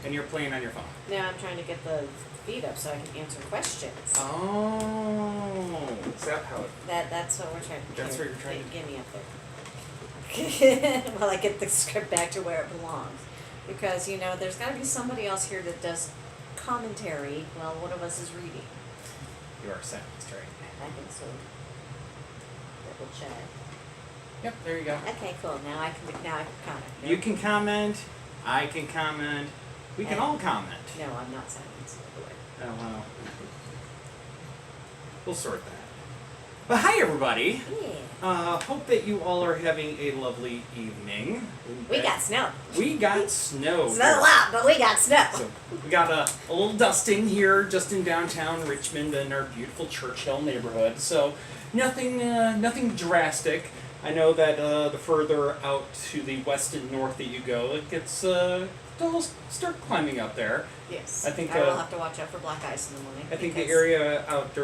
And you're playing on your phone. No, I'm trying to get the feed up so I can answer questions. Oh, is that how it... That's what we're trying to do. That's what you're trying to get me up there. While I get the script back to where it belongs. Because, there's got to be somebody else here that does commentary while one of us is reading. You are sentenced, right? I think so. Double check. Yep, there you go. Okay, cool. Now I can comment. No? You can comment. I can comment. We can all comment. No, I'm not sentenced. Oh, wow. We'll sort that. But hi, everybody. Yeah. Hope that you all are having a lovely evening. We got snow. We got snow. It's not a lot, but we got snow. So we got a little dusting here just in downtown Richmond in our beautiful Churchill neighborhood. So nothing drastic. I know that the further out to the west and north that you go, it gets it'll start climbing up there. Yes. I think I will have to watch out for black ice in the morning. I think the area out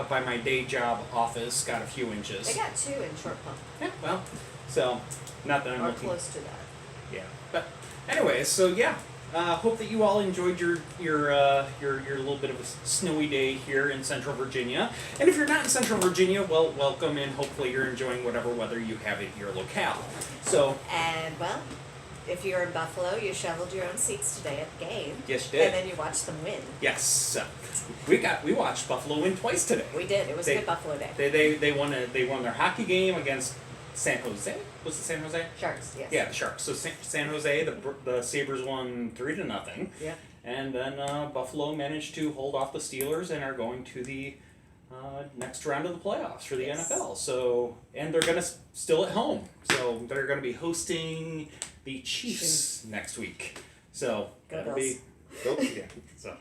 by my day job office got a few inches. They got 2 in Short Pump. Yeah, well, so not that I'm or looking close to that. Yeah, but anyway, so yeah, hope that you all enjoyed your little bit of a snowy day here in Central Virginia. And if you're not in Central Virginia, well, welcome, and hopefully you're enjoying whatever weather you have at your locale. So. And well, if you're in Buffalo, you shoveled your own seats today at the game. Yes, you did. And then you watched them win. Yes, we watched Buffalo win twice today. We did. It was a good Buffalo day. They won their hockey game against San Jose. Was it San Jose? Sharks. Yes. Yeah, the Sharks. So San Jose, the Sabres won 3-0. Yeah. And then Buffalo managed to hold off the Steelers and are going to the next round of the playoffs for the NFL. So, and they're gonna still at home. So they're gonna be hosting the Chiefs next week. So that'll be yeah. So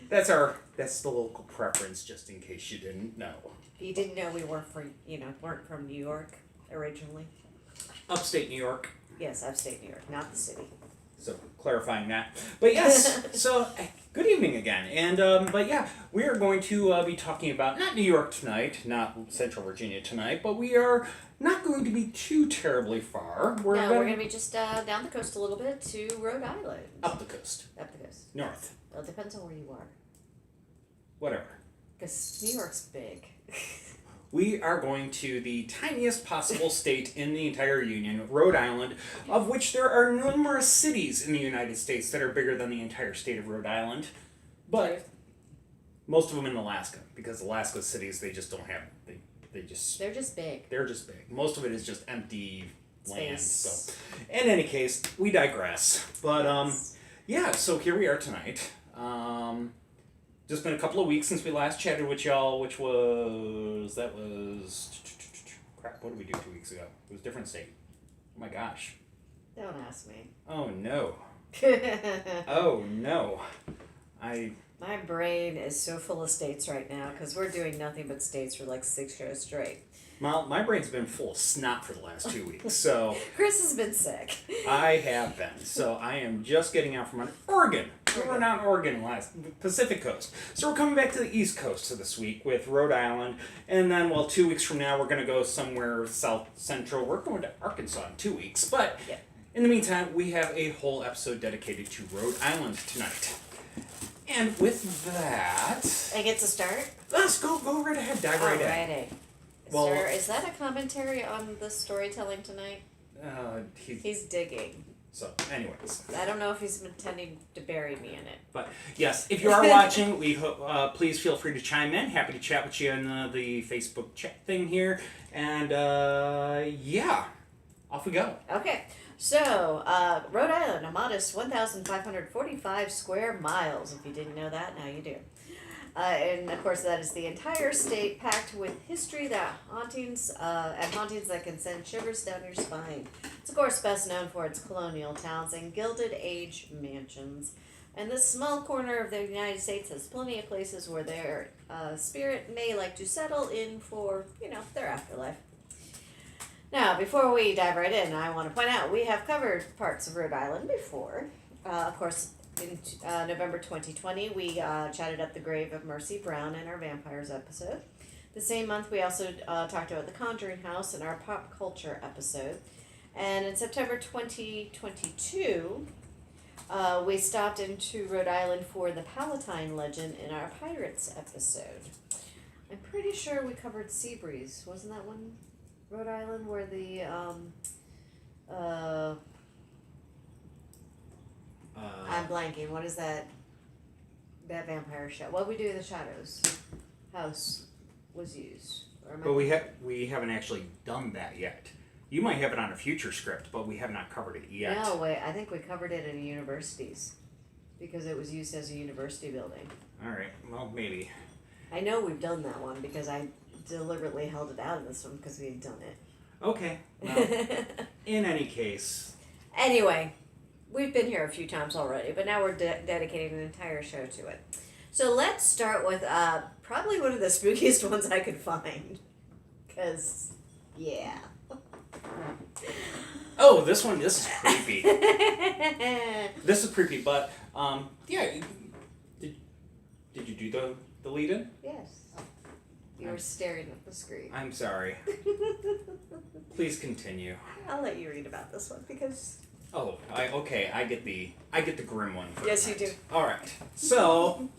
that's the local preference, just in case you didn't know. You didn't know we weren't from New York originally. Upstate New York. Yes, upstate New York, not the city. So clarifying that. But yes, so good evening again. And but yeah, we are going to be talking about not New York tonight, not Central Virginia tonight, but we are not going to be too terribly far. We're going to be just down the coast a little bit to Rhode Island. Up the coast. Up the coast. North. Well, it depends on where you are. Whatever. Because New York's big. We are going to the tiniest possible state in the entire Union, Rhode Island, of which there are numerous cities in the United States that are bigger than the entire state of Rhode Island. But most of them in Alaska, because Alaska cities, they just don't have, they're just big. They're just big. Most of it is just empty land. Space. So, in any case, we digress. But yeah, so here we are tonight. Just been a couple of weeks since we last chatted with y'all, which was crap. What did we do 2 weeks ago? It was a different state. Oh my gosh. Don't ask me. Oh no. Oh no. My brain is so full of states right now because we're doing nothing but states for like 6 shows straight. Well, my brain's been full of snot for the last 2 weeks, so... Chris has been sick. I have been. So I am just getting out from Oregon. We were out in Oregon Pacific Coast. So we're coming back to the East Coast this week with Rhode Island. And then, 2 weeks from now, we're going to go somewhere south central. We're going to Arkansas in 2 weeks. But in the meantime, we have a whole episode dedicated to Rhode Island tonight. And with that... I get to start? Let's go right ahead. Dive right in. Well, sir, is that a commentary on the storytelling tonight? He's digging. So, anyways. I don't know if he's intending to bury me in it. But, yes, if you are watching, we please feel free to chime in. Happy to chat with you in the Facebook chat thing here. And, yeah, off we go. Okay. So, Rhode Island, a modest 1,545 square miles. If you didn't know that, now you do. And of course, that is the entire state packed with history and hauntings that can send shivers down your spine. It's of course best known for its colonial towns and Gilded Age mansions. And this small corner of the United States has plenty of places where their spirit may like to settle in for, their afterlife. Now, before we dive right in, I want to point out we have covered parts of Rhode Island before. Of course, in November 2020, we chatted up the grave of Mercy Brown in our Vampires episode. The same month, we also talked about the Conjuring House in our Pop Culture episode. And in September 2022, We stopped into Rhode Island for the Palatine Legend in our Pirates episode. I'm pretty sure we covered Seabreeze. Wasn't that one Rhode Island where the I'm blanking. What is that vampire show? What we do in the shadows house was used. But we haven't actually done that yet. You might have it on a future script, but we have not covered it yet. No, wait. I think we covered it in universities because it was used as a university building. All right. Well, maybe. I know we've done that one because I deliberately held it out in this one because we had done it. Okay. Well, in any case. Anyway, we've been here a few times already, but now we're dedicating an entire show to it. So let's start with probably one of the spookiest ones I could find. Because, yeah. Oh, this is creepy. This is creepy, but, yeah. Did you do the lead-in? Yes. You were staring at the screen. I'm sorry. Please continue. I'll let you read about this one because... Oh, I get the grim one. Yes, you do. All right. So,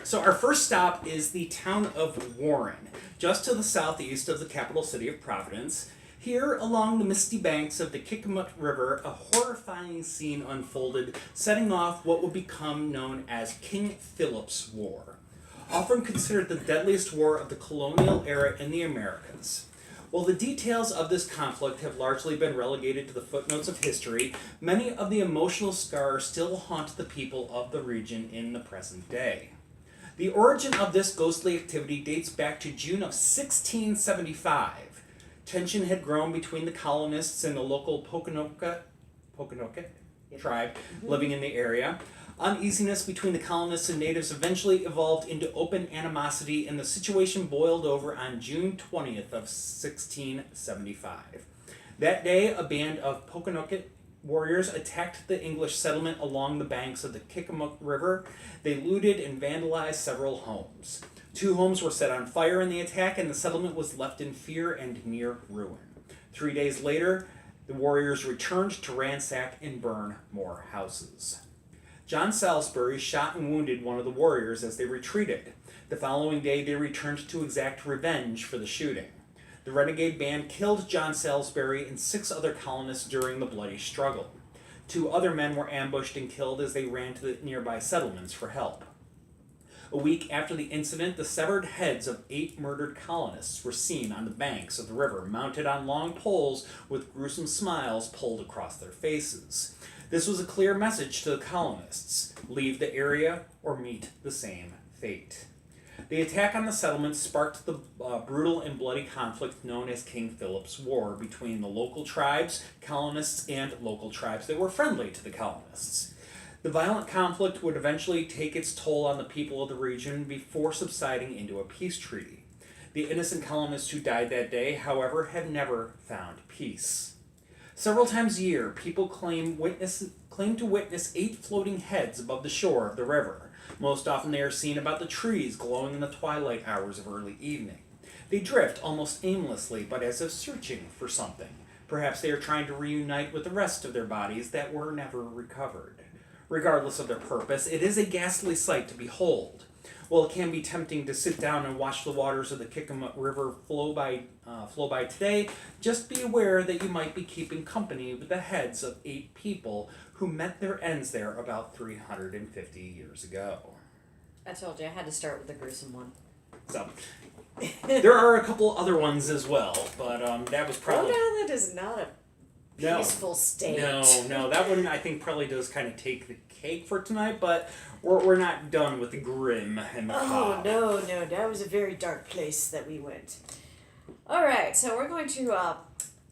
so our first stop is the town of Warren, just to the southeast of the capital city of Providence. Here, along the misty banks of the Kickemuit River, a horrifying scene unfolded, setting off what would become known as King Philip's War, often considered the deadliest war of the colonial era in the Americas. While the details of this conflict have largely been relegated to the footnotes of history, many of the emotional scars still haunt the people of the region in the present day. The origin of this ghostly activity dates back to June of 1675. Tension had grown between the colonists and the local Poconoke tribe living in the area. Uneasiness between the colonists and natives eventually evolved into open animosity, and the situation boiled over on June 20th of 1675. That day, a band of Poconoke warriors attacked the English settlement along the banks of the Kickemuit River. They looted and vandalized several homes. 2 homes were set on fire in the attack, and the settlement was left in fear and near ruin. 3 days later, the warriors returned to ransack and burn more houses. John Salisbury shot and wounded one of the warriors as they retreated. The following day, they returned to exact revenge for the shooting. The renegade band killed John Salisbury and 6 other colonists during the bloody struggle. 2 other men were ambushed and killed as they ran to the nearby settlements for help. A week after the incident, the severed heads of 8 murdered colonists were seen on the banks of the river, mounted on long poles with gruesome smiles pulled across their faces. This was a clear message to the colonists: leave the area or meet the same fate. The attack on the settlement sparked the brutal and bloody conflict known as King Philip's War between the local tribes, colonists, and local tribes that were friendly to the colonists. The violent conflict would eventually take its toll on the people of the region before subsiding into a peace treaty. The innocent colonists who died that day, however, had never found peace. Several times a year, people claim to witness 8 floating heads above the shore of the river. Most often they are seen about the trees glowing in the twilight hours of early evening. They drift almost aimlessly, but as if searching for something. Perhaps they are trying to reunite with the rest of their bodies that were never recovered. Regardless of their purpose, it is a ghastly sight to behold. While it can be tempting to sit down and watch the waters of the Kickemuit River flow by today, just be aware that you might be keeping company with the heads of 8 people who met their ends there about 350 years ago. I told you I had to start with the gruesome one. So, there are a couple other ones as well, but that was probably... Rhode Island is not a peaceful state. No, that one I think probably does kind of take the cake for tonight, but we're not done with the grim and the macabre. No, that was a very dark place that we went. Alright, so we're going to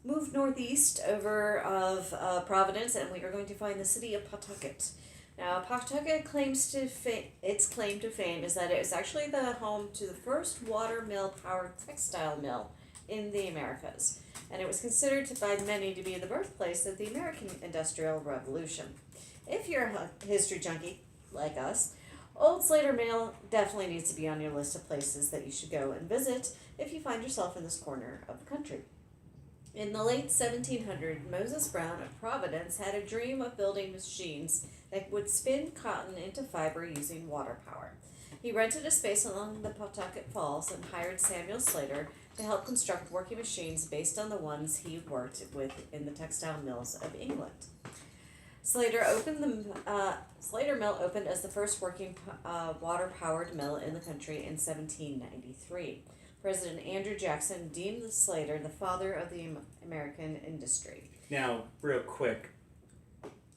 move northeast over of Providence, and we are going to find the city of Pawtucket. Now, Pawtucket its claim to fame is that it is actually the home to the first water-mill-powered textile mill in the Americas, and it was considered by many to be the birthplace of the American Industrial Revolution. If you're a history junkie like us, Old Slater Mill definitely needs to be on your list of places that you should go and visit if you find yourself in this corner of the country. In the late 1700s, Moses Brown of Providence had a dream of building machines that would spin cotton into fiber using water power. He rented a space along the Pawtucket Falls and hired Samuel Slater to help construct working machines based on the ones he worked with in the textile mills of England. Slater Mill opened as the first working water-powered mill in the country in 1793. President Andrew Jackson deemed Slater the father of the American industry. Now, real quick,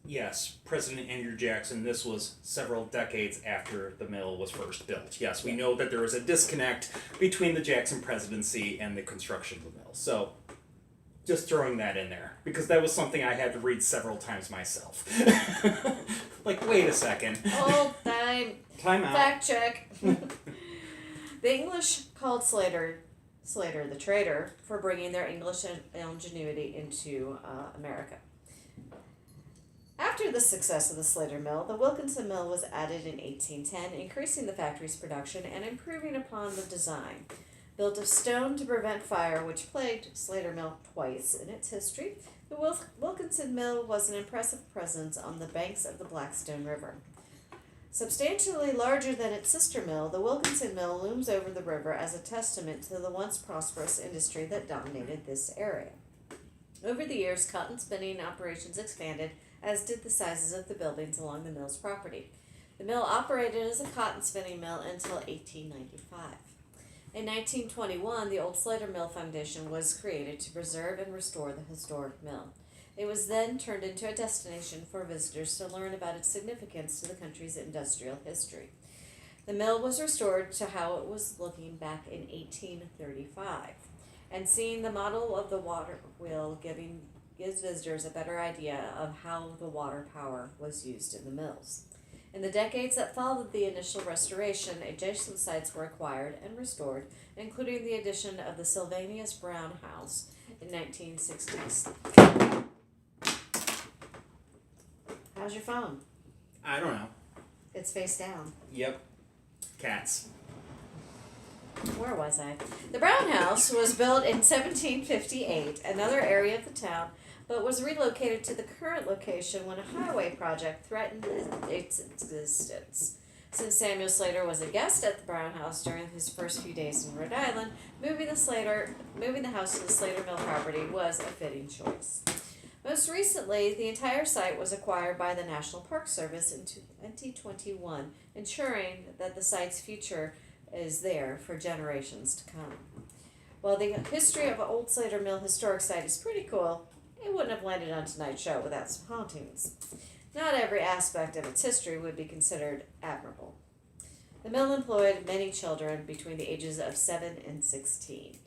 yes, President Andrew Jackson, this was several decades after the mill was first built. Yes, we know that there was a disconnect between the Jackson presidency and the construction of the mill. So, just throwing that in there, because that was something I had to read several times myself. Like, wait a second. Hold time. Time out. Fact check. The English called Slater the trader for bringing their English ingenuity into America. After the success of the Slater Mill, the Wilkinson Mill was added in 1810, increasing the factory's production and improving upon the design. Built of stone to prevent fire, which plagued Slater Mill twice in its history, the Wilkinson Mill was an impressive presence on the banks of the Blackstone River. Substantially larger than its sister mill, the Wilkinson Mill looms over the river as a testament to the once prosperous industry that dominated this area. Over the years, cotton spinning operations expanded, as did the sizes of the buildings along the mill's property. The mill operated as a cotton spinning mill until 1895. In 1921, the Old Slater Mill Foundation was created to preserve and restore the historic mill. It was then turned into a destination for visitors to learn about its significance to the country's industrial history. The mill was restored to how it was looking back in 1835, and seeing the model of the water wheel gives visitors a better idea of how the water power was used in the mills. In the decades that followed the initial restoration, adjacent sites were acquired and restored, including the addition of the Sylvanus Brown House in 1960s. How's your phone? I don't know. It's face down. Yep. Cats. Where was I? The Brown House was built in 1758, another area of the town, but was relocated to the current location when a highway project threatened its existence. Since Samuel Slater was a guest at the Brown House during his first few days in Rhode Island, moving the house to the Slater Mill property was a fitting choice. Most recently, the entire site was acquired by the National Park Service in 2021, ensuring that the site's future is there for generations to come. While the history of Old Slater Mill Historic Site is pretty cool, it wouldn't have landed on tonight's show without some hauntings. Not every aspect of its history would be considered admirable. The mill employed many children between the ages of 7 and 16.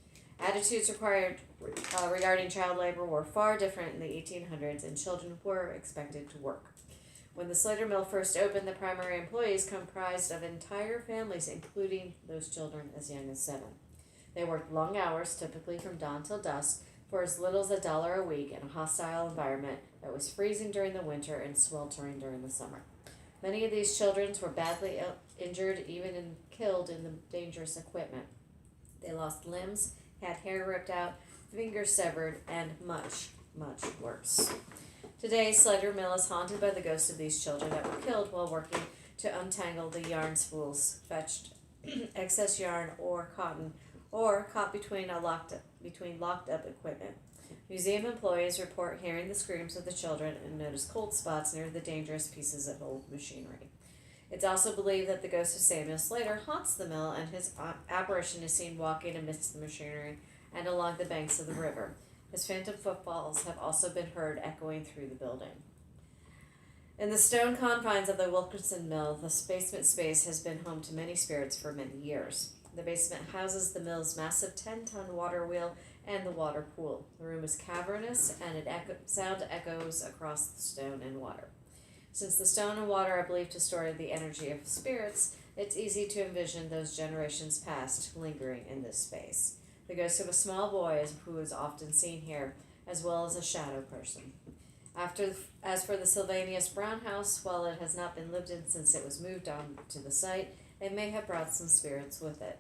Attitudes regarding child labor were far different in the 1800s, and children were expected to work. When the Slater Mill first opened, the primary employees comprised of entire families, including those children as young as 7. They worked long hours, typically from dawn till dusk, for as little as $1 a week in a hostile environment that was freezing during the winter and sweltering during the summer. Many of these children were badly injured, even killed in the dangerous equipment. They lost limbs, had hair ripped out, fingers severed, and much, much worse. Today, Slater Mill is haunted by the ghosts of these children that were killed while working to untangle the yarn spools, fetched excess yarn or cotton, or caught between locked up equipment. Museum employees report hearing the screams of the children and notice cold spots near the dangerous pieces of old machinery. It's also believed that the ghost of Samuel Slater haunts the mill, and his apparition is seen walking amidst the machinery and along the banks of the river. His phantom footfalls have also been heard echoing through the building. In the stone confines of the Wilkinson Mill, the basement space has been home to many spirits for many years. The basement houses the mill's massive 10-ton water wheel and the water pool. The room is cavernous, and sound echoes across the stone and water. Since the stone and water are believed to store the energy of spirits, it's easy to envision those generations past lingering in this space. The ghost of a small boy who is often seen here, as well as a shadow person. As for the Sylvanus Brown House, while it has not been lived in since it was moved on to the site, it may have brought some spirits with it.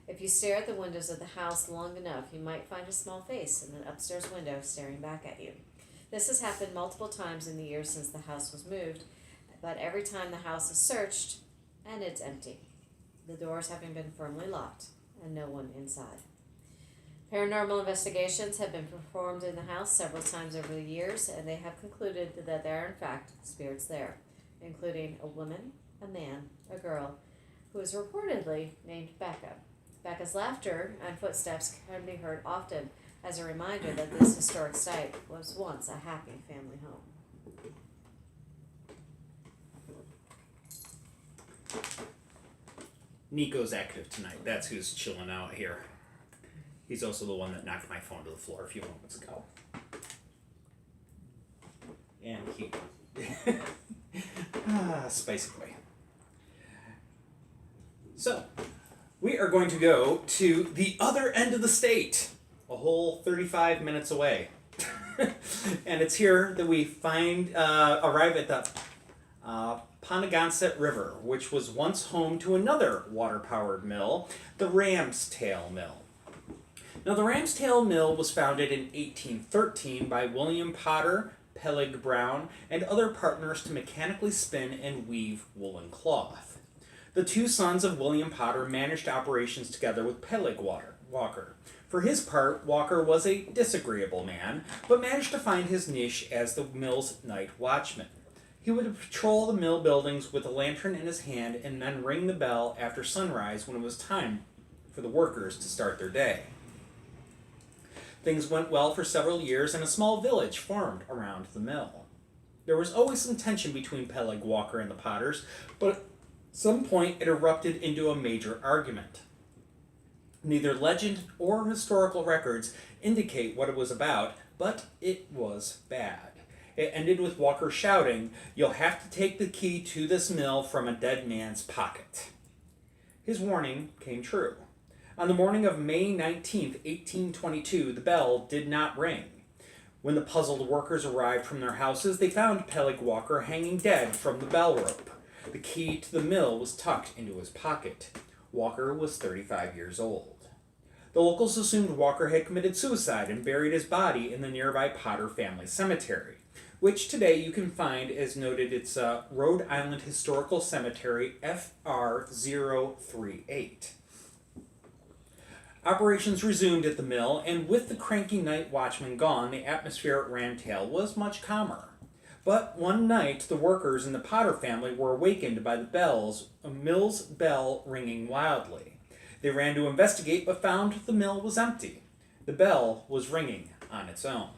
If you stare at the windows of the house long enough, you might find a small face in an upstairs window staring back at you. This has happened multiple times in the years since the house was moved, but every time the house is searched, and it's empty, the doors having been firmly locked, and no one inside. Paranormal investigations have been performed in the house several times over the years, and they have concluded that there are in fact spirits there, including a woman, a man, a girl, who is reportedly named Becca. Becca's laughter and footsteps can be heard often as a reminder that this historic site was once a happy family home. Nico's active tonight. That's who's chilling out here. He's also the one that knocked my phone to the floor a few moments ago. And he... spicy boy. So, we are going to go to the other end of the state, a whole 35 minutes away. And it's here that we arrive at the Ponegonsett River, which was once home to another water-powered mill, the Ram's Tail Mill. Now, the Ram's Tail Mill was founded in 1813 by William Potter, Peleg Brown, and other partners to mechanically spin and weave woolen cloth. The two sons of William Potter managed operations together with Peleg Walker. For his part, Walker was a disagreeable man, but managed to find his niche as the mill's night watchman. He would patrol the mill buildings with a lantern in his hand and then ring the bell after sunrise when it was time for the workers to start their day. Things went well for several years and a small village formed around the mill. There was always some tension between Peleg Walker and the Potters, but at some point it erupted into a major argument. Neither legend or historical records indicate what it was about, but it was bad. It ended with Walker shouting, "You'll have to take the key to this mill from a dead man's pocket." His warning came true. On the morning of May 19, 1822, the bell did not ring. When the puzzled workers arrived from their houses, they found Peleg Walker hanging dead from the bell rope. The key to the mill was tucked into his pocket. Walker was 35 years old. The locals assumed Walker had committed suicide and buried his body in the nearby Potter family cemetery, which today you can find as noted it's Rhode Island Historical Cemetery FR038. Operations resumed at the mill, and with the cranky night watchman gone, the atmosphere at Ramtail was much calmer. But one night, the workers in the Potter family were awakened by the mill's bell ringing wildly. They ran to investigate, but found the mill was empty. The bell was ringing on its own.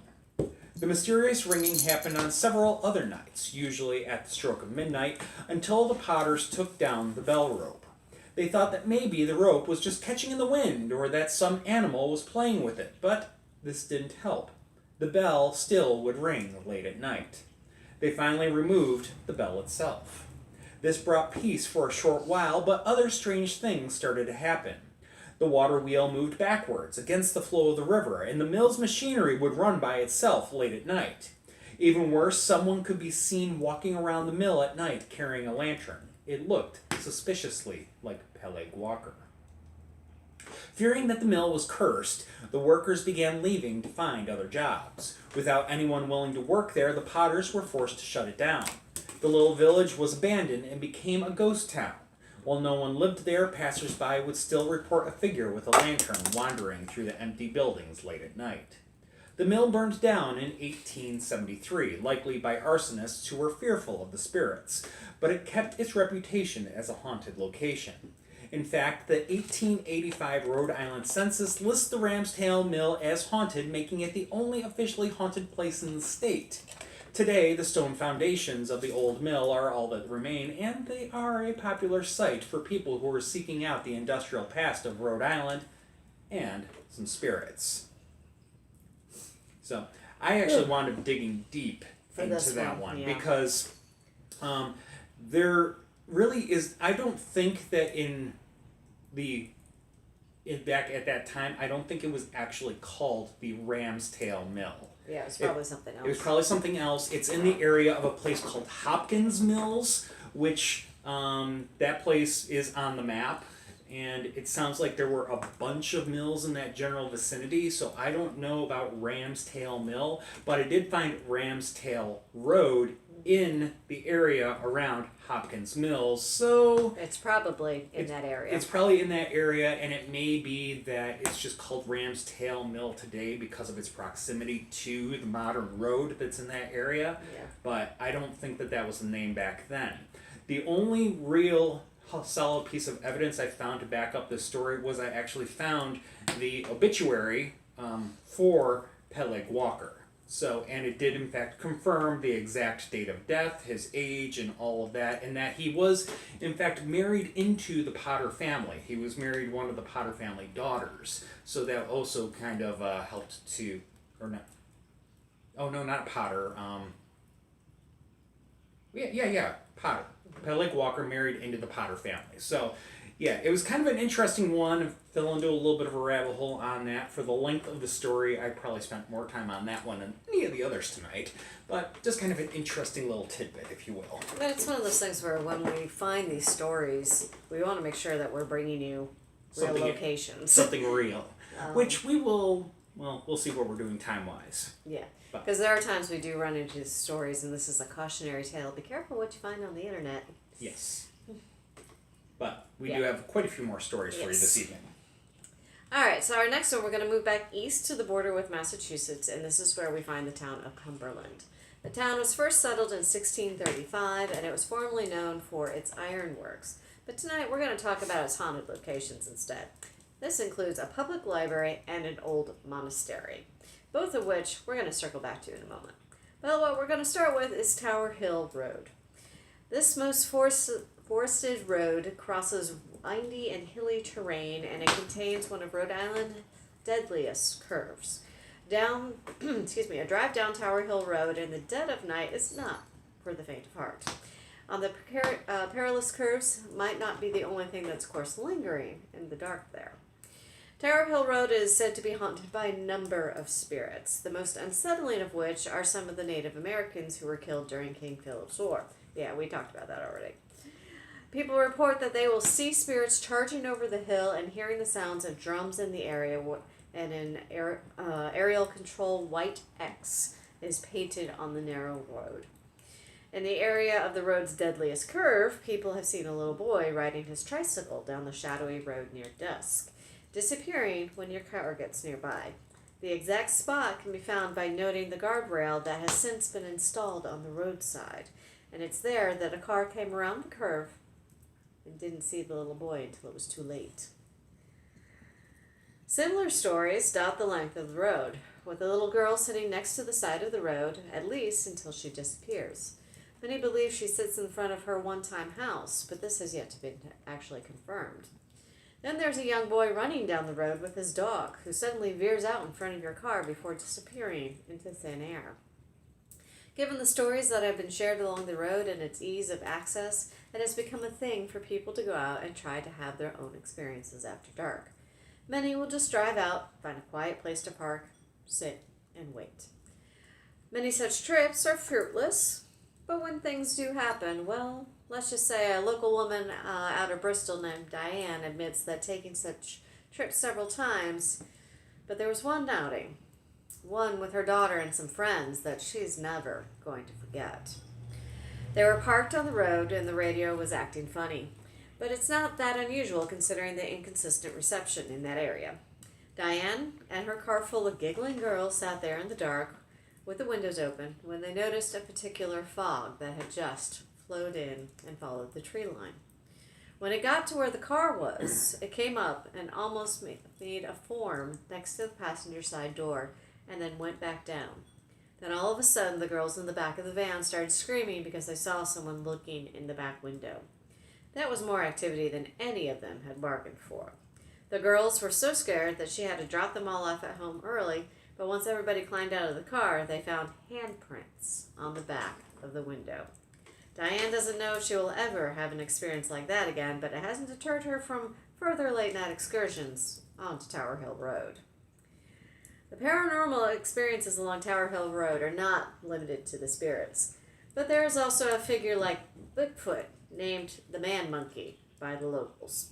The mysterious ringing happened on several other nights, usually at the stroke of midnight, until the Potters took down the bell rope. They thought that maybe the rope was just catching in the wind, or that some animal was playing with it, but this didn't help. The bell still would ring late at night. They finally removed the bell itself. This brought peace for a short while, but other strange things started to happen. The water wheel moved backwards against the flow of the river, and the mill's machinery would run by itself late at night. Even worse, someone could be seen walking around the mill at night carrying a lantern. It looked suspiciously like Peleg Walker. Fearing that the mill was cursed, the workers began leaving to find other jobs. Without anyone willing to work there, the Potters were forced to shut it down. The little village was abandoned and became a ghost town. While no one lived there, passers-by would still report a figure with a lantern wandering through the empty buildings late at night. The mill burned down in 1873, likely by arsonists who were fearful of the spirits, but it kept its reputation as a haunted location. In fact, the 1885 Rhode Island census lists the Ramstail Mill as haunted, making it the only officially haunted place in the state. Today, the stone foundations of the old mill are all that remain, and they are a popular site for people who are seeking out the industrial past of Rhode Island and some spirits. So, I actually wound up digging deep into that one yeah. because there really is. I don't think that back at that time, I don't think it was actually called the Ramstail Mill. Yeah, it was probably something else. It was probably something else. It's in the area of a place called Hopkins Mills, which that place is on the map, and it sounds like there were a bunch of mills in that general vicinity, so I don't know about Ramstail Mill, but I did find Ramstail Road in the area around Hopkins Mills, so It's probably in that area. it's probably in that area, and it may be that it's just called Ramstail Mill today because of its proximity to the modern road that's in that area. Yeah. But I don't think that that was the name back then. The only real solid piece of evidence I found to back up this story was I actually found the obituary for Peleg Walker. So, and it did in fact confirm the exact date of death, his age, and all of that, and that he was in fact married into the Potter family. He was married one of the Potter family daughters. So that also kind of helped to, or not, oh no, not Potter, Potter. Peleg Walker married into the Potter family. So, yeah, it was kind of an interesting one. Fell into a little bit of a rabbit hole on that. For the length of the story, I probably spent more time on that one than any of the others tonight. But just kind of an interesting little tidbit, if you will. But it's one of those things where when we find these stories, we want to make sure that we're bringing you real locations. Something real. Which we will, well, we'll see what we're doing time-wise. Yeah. Because there are times we do run into stories, and this is a cautionary tale. Be careful what you find on the internet. Yes. But we do have quite a few more stories for you this evening. Alright, so our next one, we're going to move back east to the border with Massachusetts, and this is where we find the town of Cumberland. The town was first settled in 1635, and it was formerly known for its ironworks. But tonight we're going to talk about its haunted locations instead. This includes a public library and an old monastery, both of which we're going to circle back to in a moment. Well, what we're going to start with is Tower Hill Road. This most forested road crosses windy and hilly terrain, and it contains one of Rhode Island's deadliest curves. A drive down Tower Hill Road in the dead of night is not for the faint of heart. On the perilous curves might not be the only thing that's, of course, lingering in the dark there. Tower Hill Road is said to be haunted by a number of spirits, the most unsettling of which are some of the Native Americans who were killed during King Philip's War. Yeah, we talked about that already. People report that they will see spirits charging over the hill and hearing the sounds of drums in the area, and an aerial control white X is painted on the narrow road. In the area of the road's deadliest curve, people have seen a little boy riding his tricycle down the shadowy road near dusk, disappearing when your car gets nearby. The exact spot can be found by noting the guardrail that has since been installed on the roadside, and it's there that a car came around the curve and didn't see the little boy until it was too late. Similar stories dot the length of the road, with a little girl sitting next to the side of the road, at least until she disappears. Many believe she sits in front of her one-time house, but this has yet to be actually confirmed. Then there's a young boy running down the road with his dog, who suddenly veers out in front of your car before disappearing into thin air. Given the stories that have been shared along the road and its ease of access, it has become a thing for people to go out and try to have their own experiences after dark. Many will just drive out, find a quiet place to park, sit, and wait. Many such trips are fruitless, but when things do happen, well, let's just say a local woman out of Bristol named Diane admits that taking such trips several times, but there was one outing, one with her daughter and some friends, that she's never going to forget. They were parked on the road and the radio was acting funny, but it's not that unusual considering the inconsistent reception in that area. Diane and her car full of giggling girls sat there in the dark with the windows open when they noticed a particular fog that had just flowed in and followed the tree line. When it got to where the car was, it came up and almost made a form next to the passenger side door and then went back down. Then all of a sudden, the girls in the back of the van started screaming because they saw someone looking in the back window. That was more activity than any of them had bargained for. The girls were so scared that she had to drop them all off at home early, but once everybody climbed out of the car, they found handprints on the back of the window. Diane doesn't know if she will ever have an experience like that again, but it hasn't deterred her from further late-night excursions onto Tower Hill Road. The paranormal experiences along Tower Hill Road are not limited to the spirits, but there is also a figure like Bigfoot named the Man Monkey by the locals.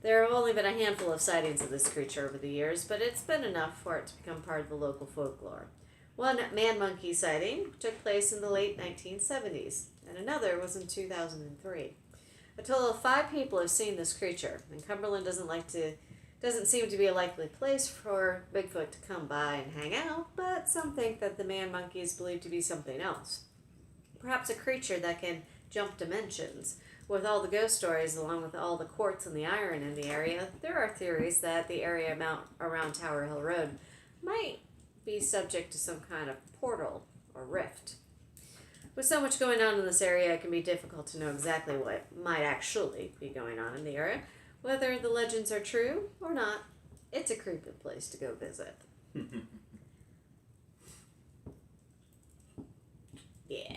There have only been a handful of sightings of this creature over the years, but it's been enough for it to become part of the local folklore. One man-monkey sighting took place in the late 1970s, and another was in 2003. A total of 5 people have seen this creature, and Cumberland doesn't seem to be a likely place for Bigfoot to come by and hang out, but some think that the man-monkey is believed to be something else. Perhaps a creature that can jump dimensions. With all the ghost stories, along with all the quartz and the iron in the area, there are theories that the area around Tower Hill Road might be subject to some kind of portal or rift. With so much going on in this area, it can be difficult to know exactly what might actually be going on in the area. Whether the legends are true or not, it's a creepy place to go visit. Yeah.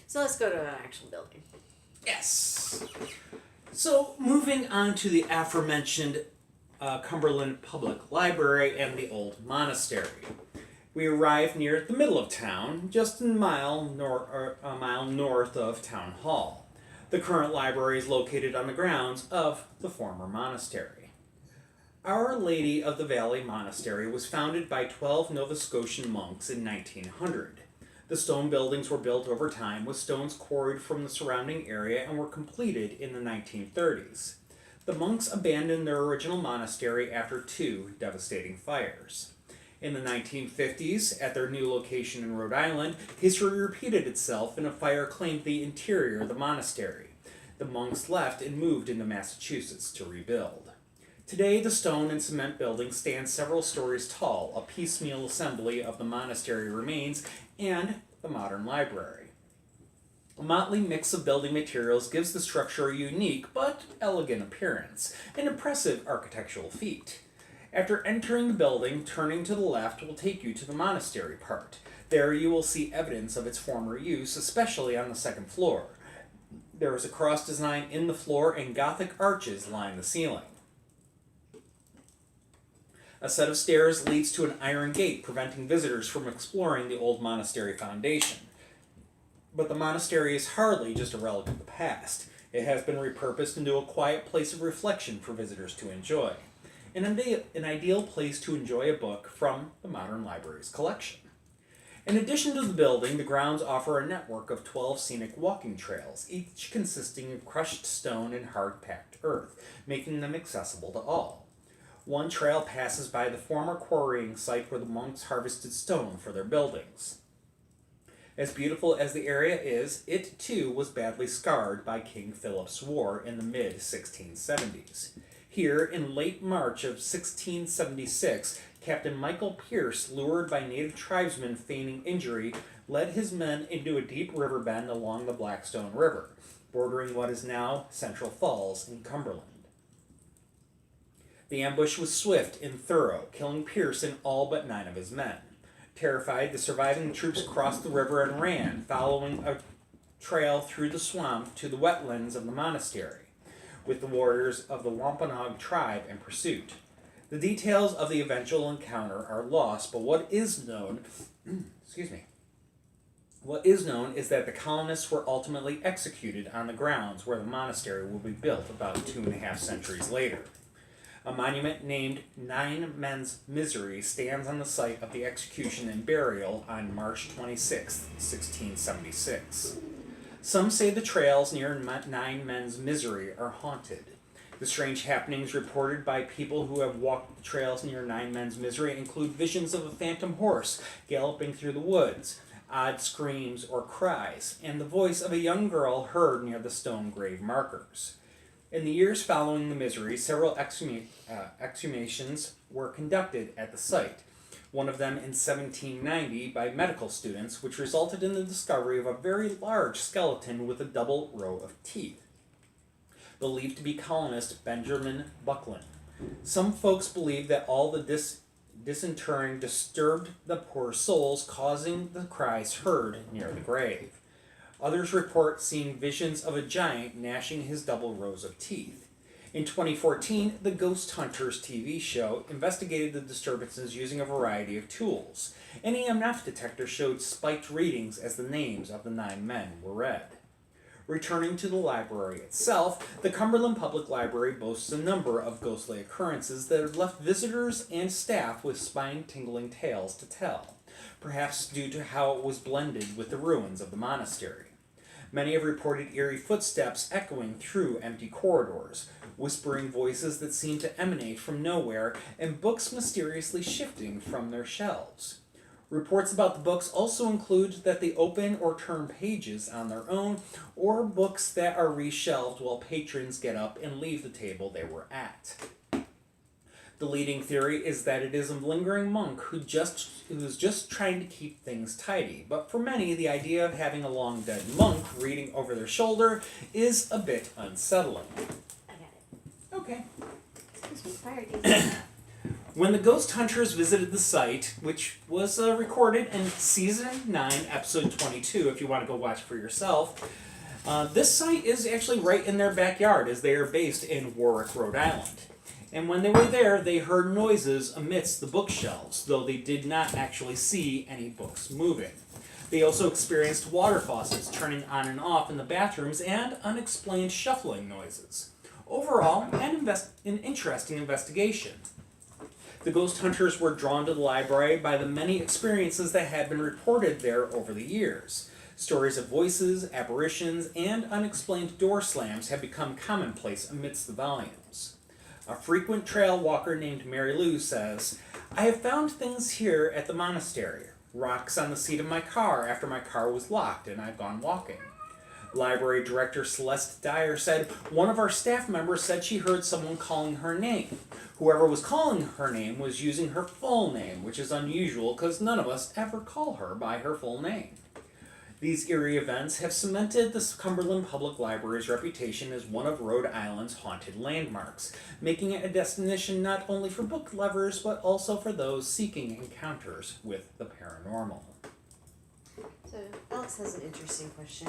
So let's go to an actual building. Yes. So moving on to the aforementioned Cumberland Public Library and the old monastery. We arrive near the middle of town, just a mile north of Town Hall. The current library is located on the grounds of the former monastery. Our Lady of the Valley Monastery was founded by 12 Nova Scotian monks in 1900. The stone buildings were built over time with stones quarried from the surrounding area and were completed in the 1930s. The monks abandoned their original monastery after 2 devastating fires. In the 1950s, at their new location in Rhode Island, history repeated itself and a fire claimed the interior of the monastery. The monks left and moved into Massachusetts to rebuild. Today, the stone and cement building stands several stories tall, a piecemeal assembly of the monastery remains, and the modern library. A motley mix of building materials gives the structure a unique but elegant appearance, an impressive architectural feat. After entering the building, turning to the left will take you to the monastery part. There you will see evidence of its former use, especially on the second floor. There is a cross design in the floor and Gothic arches line the ceiling. A set of stairs leads to an iron gate, preventing visitors from exploring the old monastery foundation. But the monastery is hardly just a relic of the past. It has been repurposed into a quiet place of reflection for visitors to enjoy. An ideal place to enjoy a book from the modern library's collection. In addition to the building, the grounds offer a network of 12 scenic walking trails, each consisting of crushed stone and hard-packed earth, making them accessible to all. One trail passes by the former quarrying site where the monks harvested stone for their buildings. As beautiful as the area is, it too was badly scarred by King Philip's War in the mid-1670s. Here, in late March of 1676, Captain Michael Pierce, lured by native tribesmen feigning injury, led his men into a deep river bend along the Blackstone River, bordering what is now Central Falls in Cumberland. The ambush was swift and thorough, killing Pierce and all but 9 of his men. Terrified, the surviving troops crossed the river and ran, following a trail through the swamp to the wetlands of the monastery, with the warriors of the Wampanoag tribe in pursuit. The details of the eventual encounter are lost, but what is known is that the colonists were ultimately executed on the grounds where the monastery will be built about 2.5 centuries later. A monument named 9 Men's Misery stands on the site of the execution and burial on March 26, 1676. Some say the trails near 9 Men's Misery are haunted. The strange happenings reported by people who have walked the trails near 9 Men's Misery include visions of a phantom horse galloping through the woods, odd screams or cries, and the voice of a young girl heard near the stone grave markers. In the years following the Misery, several exhumations were conducted at the site, one of them in 1790 by medical students, which resulted in the discovery of a very large skeleton with a double row of teeth, believed to be colonist Benjamin Buckland. Some folks believe that all the disinterring disturbed the poor souls, causing the cries heard near the grave. Others report seeing visions of a giant gnashing his double rows of teeth. In 2014, the Ghost Hunters TV show investigated the disturbances using a variety of tools. An EMF detector showed spiked readings as the names of the 9 men were read. Returning to the library itself, the Cumberland Public Library boasts a number of ghostly occurrences that have left visitors and staff with spine-tingling tales to tell, perhaps due to how it was blended with the ruins of the monastery. Many have reported eerie footsteps echoing through empty corridors, whispering voices that seem to emanate from nowhere, and books mysteriously shifting from their shelves. Reports about the books also include that they open or turn pages on their own, or books that are reshelved while patrons get up and leave the table they were at. The leading theory is that it is a lingering monk who's just trying to keep things tidy, but for many, the idea of having a long dead monk reading over their shoulder is a bit unsettling. I got it. Okay. Excuse me, priorities. When the ghost hunters visited the site, which was recorded in Season 9, Episode 22, if you want to go watch for yourself, this site is actually right in their backyard, as they are based in Warwick, Rhode Island. And when they were there, they heard noises amidst the bookshelves, though they did not actually see any books moving. They also experienced water faucets turning on and off in the bathrooms and unexplained shuffling noises. Overall, an interesting investigation. The ghost hunters were drawn to the library by the many experiences that had been reported there over the years. Stories of voices, apparitions, and unexplained door slams have become commonplace amidst the volumes. A frequent trail walker named Mary Lou says, "I have found things here at the monastery. Rocks on the seat of my car after my car was locked and I've gone walking." Library director Celeste Dyer said, "One of our staff members said she heard someone calling her name. Whoever was calling her name was using her full name, which is unusual because none of us ever call her by her full name." These eerie events have cemented the Cumberland Public Library's reputation as one of Rhode Island's haunted landmarks, making it a destination not only for book lovers but also for those seeking encounters with the paranormal. So Alex has an interesting question.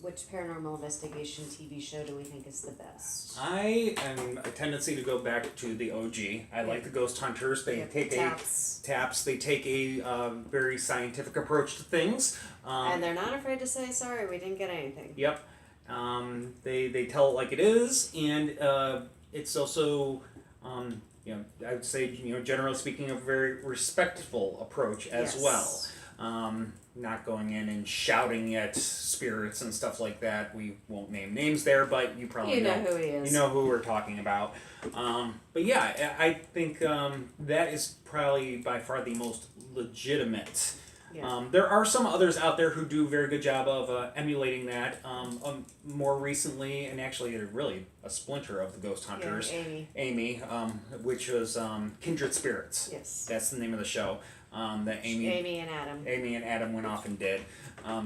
Which paranormal investigation TV show do we think is the best? I am a tendency to go back to the OG. I like the Ghost Hunters. They take taps. They take a very scientific approach to things. And they're not afraid to say, sorry, we didn't get anything. Yep. They tell it like it is, and it's also, I would say, generally speaking, a very respectful approach as well. Not going in and shouting at spirits and stuff like that. We won't name names there, but you probably know who he is. You know who we're talking about. But yeah, I think that is probably by far the most legitimate. Yeah. There are some others out there who do a very good job of emulating that. More recently, and actually really a splinter of the Ghost Hunters, Amy, which was Kindred Spirits. Yes. That's the name of the show. That Amy and Adam went off and did.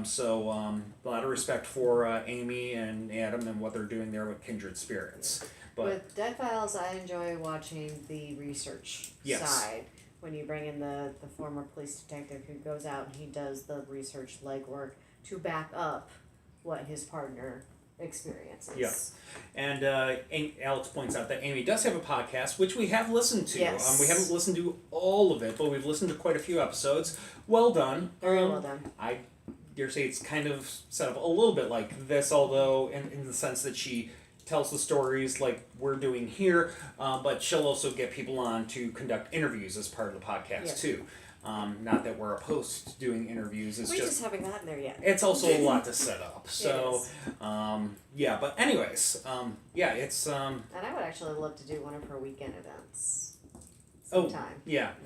So a lot of respect for Amy and Adam and what they're doing there with Kindred Spirits. But with Dead Files, I enjoy watching the research side. When you bring in the former police detective who goes out and he does the research legwork to back up what his partner experiences. Yeah. And Alex points out that Amy does have a podcast, which we have listened to. Yes. We haven't listened to all of it, but we've listened to quite a few episodes. Well done. Very well done. I dare say it's kind of set up a little bit like this, although in the sense that she tells the stories like we're doing here, but she'll also get people on to conduct interviews as part of the podcast too. Not that we're opposed to doing interviews. It's we just haven't gotten there yet. It's also a lot to set up. So, but anyways, it's... and I would actually love to do one of her weekend events sometime. Yep.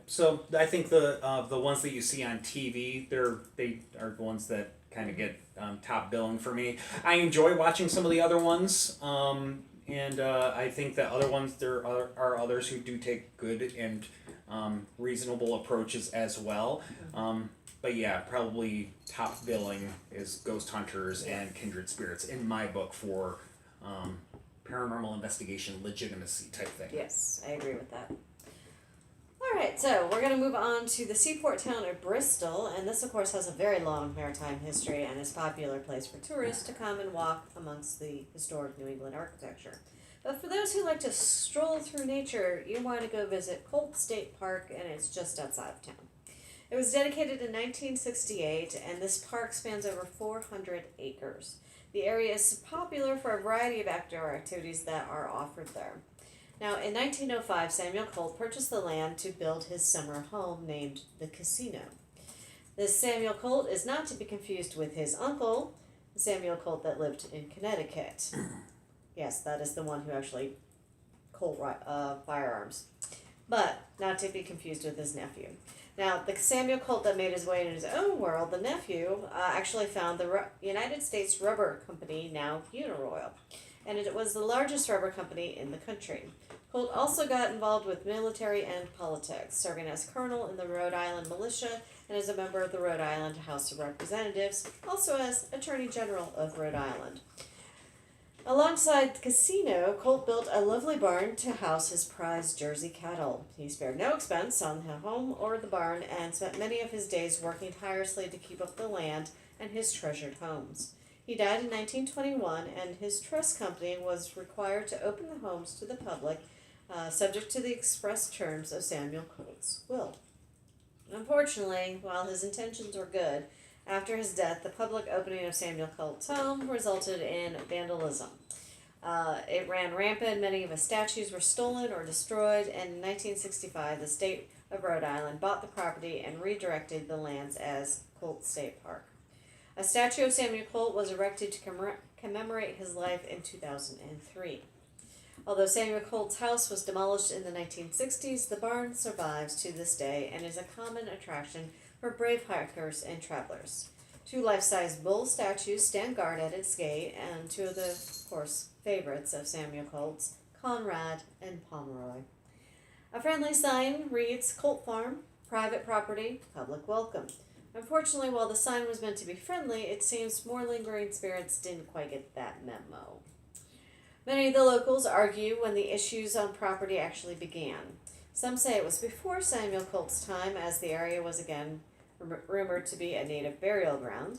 So I think the ones that you see on TV, they are the ones that kind of get top billing for me. I enjoy watching some of the other ones, and I think that other ones, there are others who do take good and reasonable approaches as well. But yeah, probably top billing is Ghost Hunters and Kindred Spirits in my book for paranormal investigation legitimacy type thing. Yes, I agree with that. Alright, so we're going to move on to the seaport town of Bristol, and this of course has a very long maritime history and is a popular place for tourists to come and walk amongst the historic New England architecture. But for those who like to stroll through nature, you want to go visit Colt State Park, and it's just outside of town. It was dedicated in 1968, and this park spans over 400 acres. The area is popular for a variety of outdoor activities that are offered there. Now, in 1905, Samuel Colt purchased the land to build his summer home named the Casino. This Samuel Colt is not to be confused with his uncle, Samuel Colt that lived in Connecticut. Yes, that is the one who actually Colt firearms, but not to be confused with his nephew. Now, the Samuel Colt that made his way in his own world, the nephew, actually found the United States Rubber Company, now Uniroyal, and it was the largest rubber company in the country. Colt also got involved with military and politics, serving as colonel in the Rhode Island militia and as a member of the Rhode Island House of Representatives, also as Attorney General of Rhode Island. Alongside the casino, Colt built a lovely barn to house his prized Jersey cattle. He spared no expense on the home or the barn and spent many of his days working tirelessly to keep up the land and his treasured homes. He died in 1921, and his trust company was required to open the homes to the public, subject to the express terms of Samuel Colt's will. Unfortunately, while his intentions were good, after his death, the public opening of Samuel Colt's home resulted in vandalism. It ran rampant. Many of his statues were stolen or destroyed, and in 1965, the state of Rhode Island bought the property and redirected the lands as Colt State Park. A statue of Samuel Colt was erected to commemorate his life in 2003. Although Samuel Colt's house was demolished in the 1960s, the barn survives to this day and is a common attraction for brave hikers and travelers. 2 life-size bull statues stand guard at its gate, and 2 of the, of course, favorites of Samuel Colt's, Conrad and Pomeroy. A friendly sign reads, Colt Farm, private property, public welcome. Unfortunately, while the sign was meant to be friendly, it seems more lingering spirits didn't quite get that memo. Many of the locals argue when the issues on property actually began. Some say it was before Samuel Colt's time, as the area was again rumored to be a native burial ground.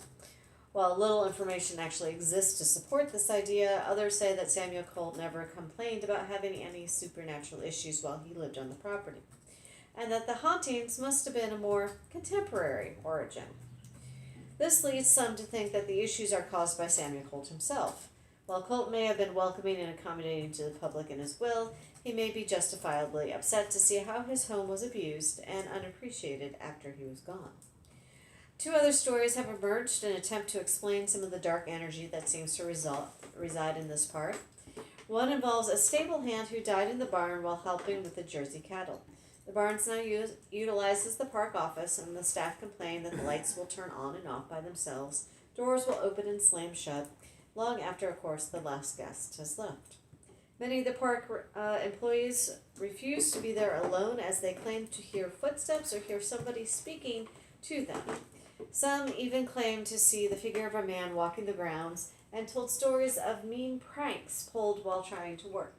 While little information actually exists to support this idea, others say that Samuel Colt never complained about having any supernatural issues while he lived on the property, and that the hauntings must have been a more contemporary origin. This leads some to think that the issues are caused by Samuel Colt himself. While Colt may have been welcoming and accommodating to the public in his will, he may be justifiably upset to see how his home was abused and unappreciated after he was gone. 2 other stories have emerged in an attempt to explain some of the dark energy that seems to reside in this park. One involves a stable hand who died in the barn while helping with the Jersey cattle. The barn is now utilized as the park office, and the staff complain that the lights will turn on and off by themselves, doors will open and slam shut, long after, of course, the last guest has left. Many of the park employees refuse to be there alone, as they claim to hear footsteps or hear somebody speaking to them. Some even claim to see the figure of a man walking the grounds, and told stories of mean pranks pulled while trying to work.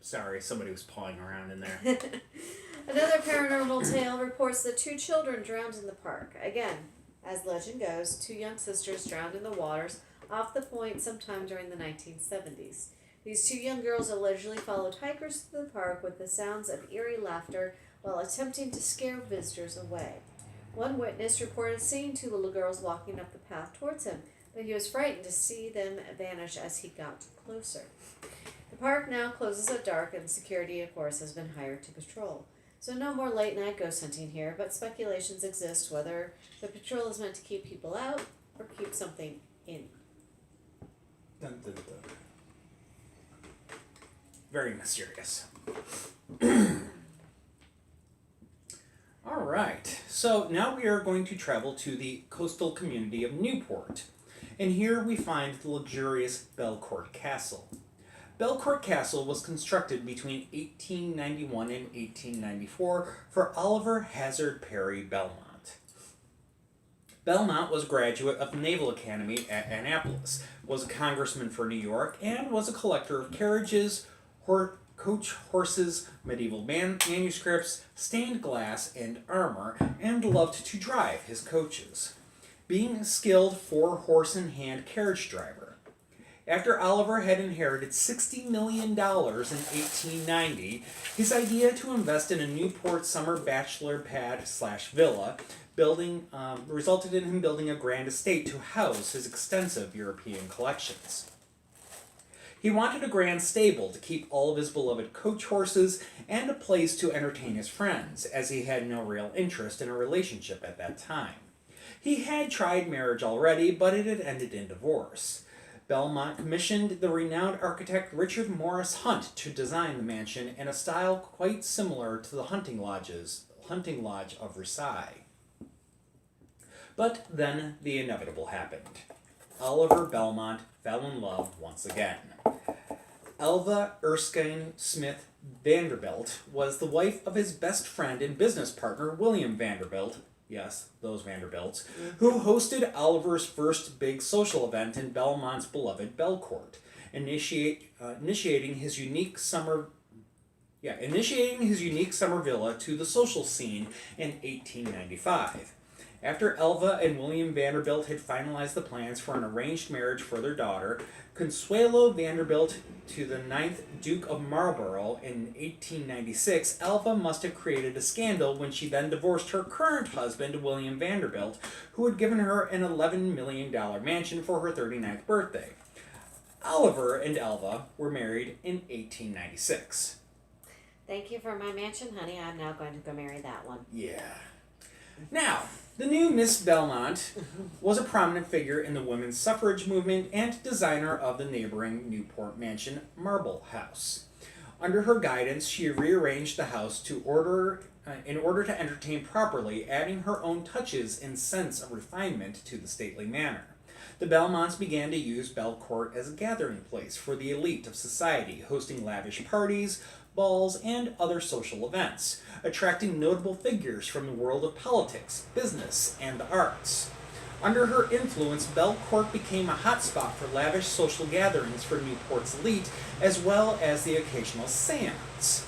Sorry, somebody was pawing around in there. Another paranormal tale reports that 2 children drowned in the park. Again, as legend goes, 2 young sisters drowned in the waters off the point sometime during the 1970s. These 2 young girls allegedly followed hikers to the park with the sounds of eerie laughter while attempting to scare visitors away. One witness reported seeing 2 little girls walking up the path towards him, but he was frightened to see them vanish as he got closer. The park now closes at dark, and security, of course, has been hired to patrol. So no more late-night ghost hunting here, but speculations exist whether the patrol is meant to keep people out or keep something in. Dun, dun, dun. Very mysterious. All right, so now we are going to travel to the coastal community of Newport, and here we find the luxurious Belcourt Castle. Belcourt Castle was constructed between 1891 and 1894 for Oliver Hazard Perry Belmont. Belmont was a graduate of the Naval Academy at Annapolis, was a congressman for New York, and was a collector of carriages, coach horses, medieval manuscripts, stained glass, and armor, and loved to drive his coaches, being a skilled 4-horse-in-hand carriage driver. After Oliver had inherited $60 million in 1890, his idea to invest in a Newport summer bachelor pad/villa building resulted in him building a grand estate to house his extensive European collections. He wanted a grand stable to keep all of his beloved coach horses and a place to entertain his friends, as he had no real interest in a relationship at that time. He had tried marriage already, but it had ended in divorce. Belmont commissioned the renowned architect Richard Morris Hunt to design the mansion in a style quite similar to the hunting lodge of Versailles. But then the inevitable happened. Oliver Belmont fell in love once again. Elva Erskine Smith Vanderbilt was the wife of his best friend and business partner William Vanderbilt, yes, those Vanderbilts, who hosted Oliver's first big social event in Belmont's beloved Belcourt, initiating his unique summer villa to the social scene in 1895. After Elva and William Vanderbilt had finalized the plans for an arranged marriage for their daughter, Consuelo Vanderbilt, to the 9th Duke of Marlborough in 1896, Elva must have created a scandal when she then divorced her current husband, William Vanderbilt, who had given her an $11 million mansion for her 39th birthday. Oliver and Elva were married in 1896. Thank you for my mansion, honey. I'm now going to go marry that one. Yeah. Now, the new Miss Belmont was a prominent figure in the women's suffrage movement and designer of the neighboring Newport mansion Marble House. Under her guidance, she rearranged the house in order to entertain properly, adding her own touches and sense of refinement to the stately manor. The Belmonts began to use Belcourt as a gathering place for the elite of society, hosting lavish parties, balls, and other social events, attracting notable figures from the world of politics, business, and the arts. Under her influence, Belcourt became a hotspot for lavish social gatherings for Newport's elite, as well as the occasional seance.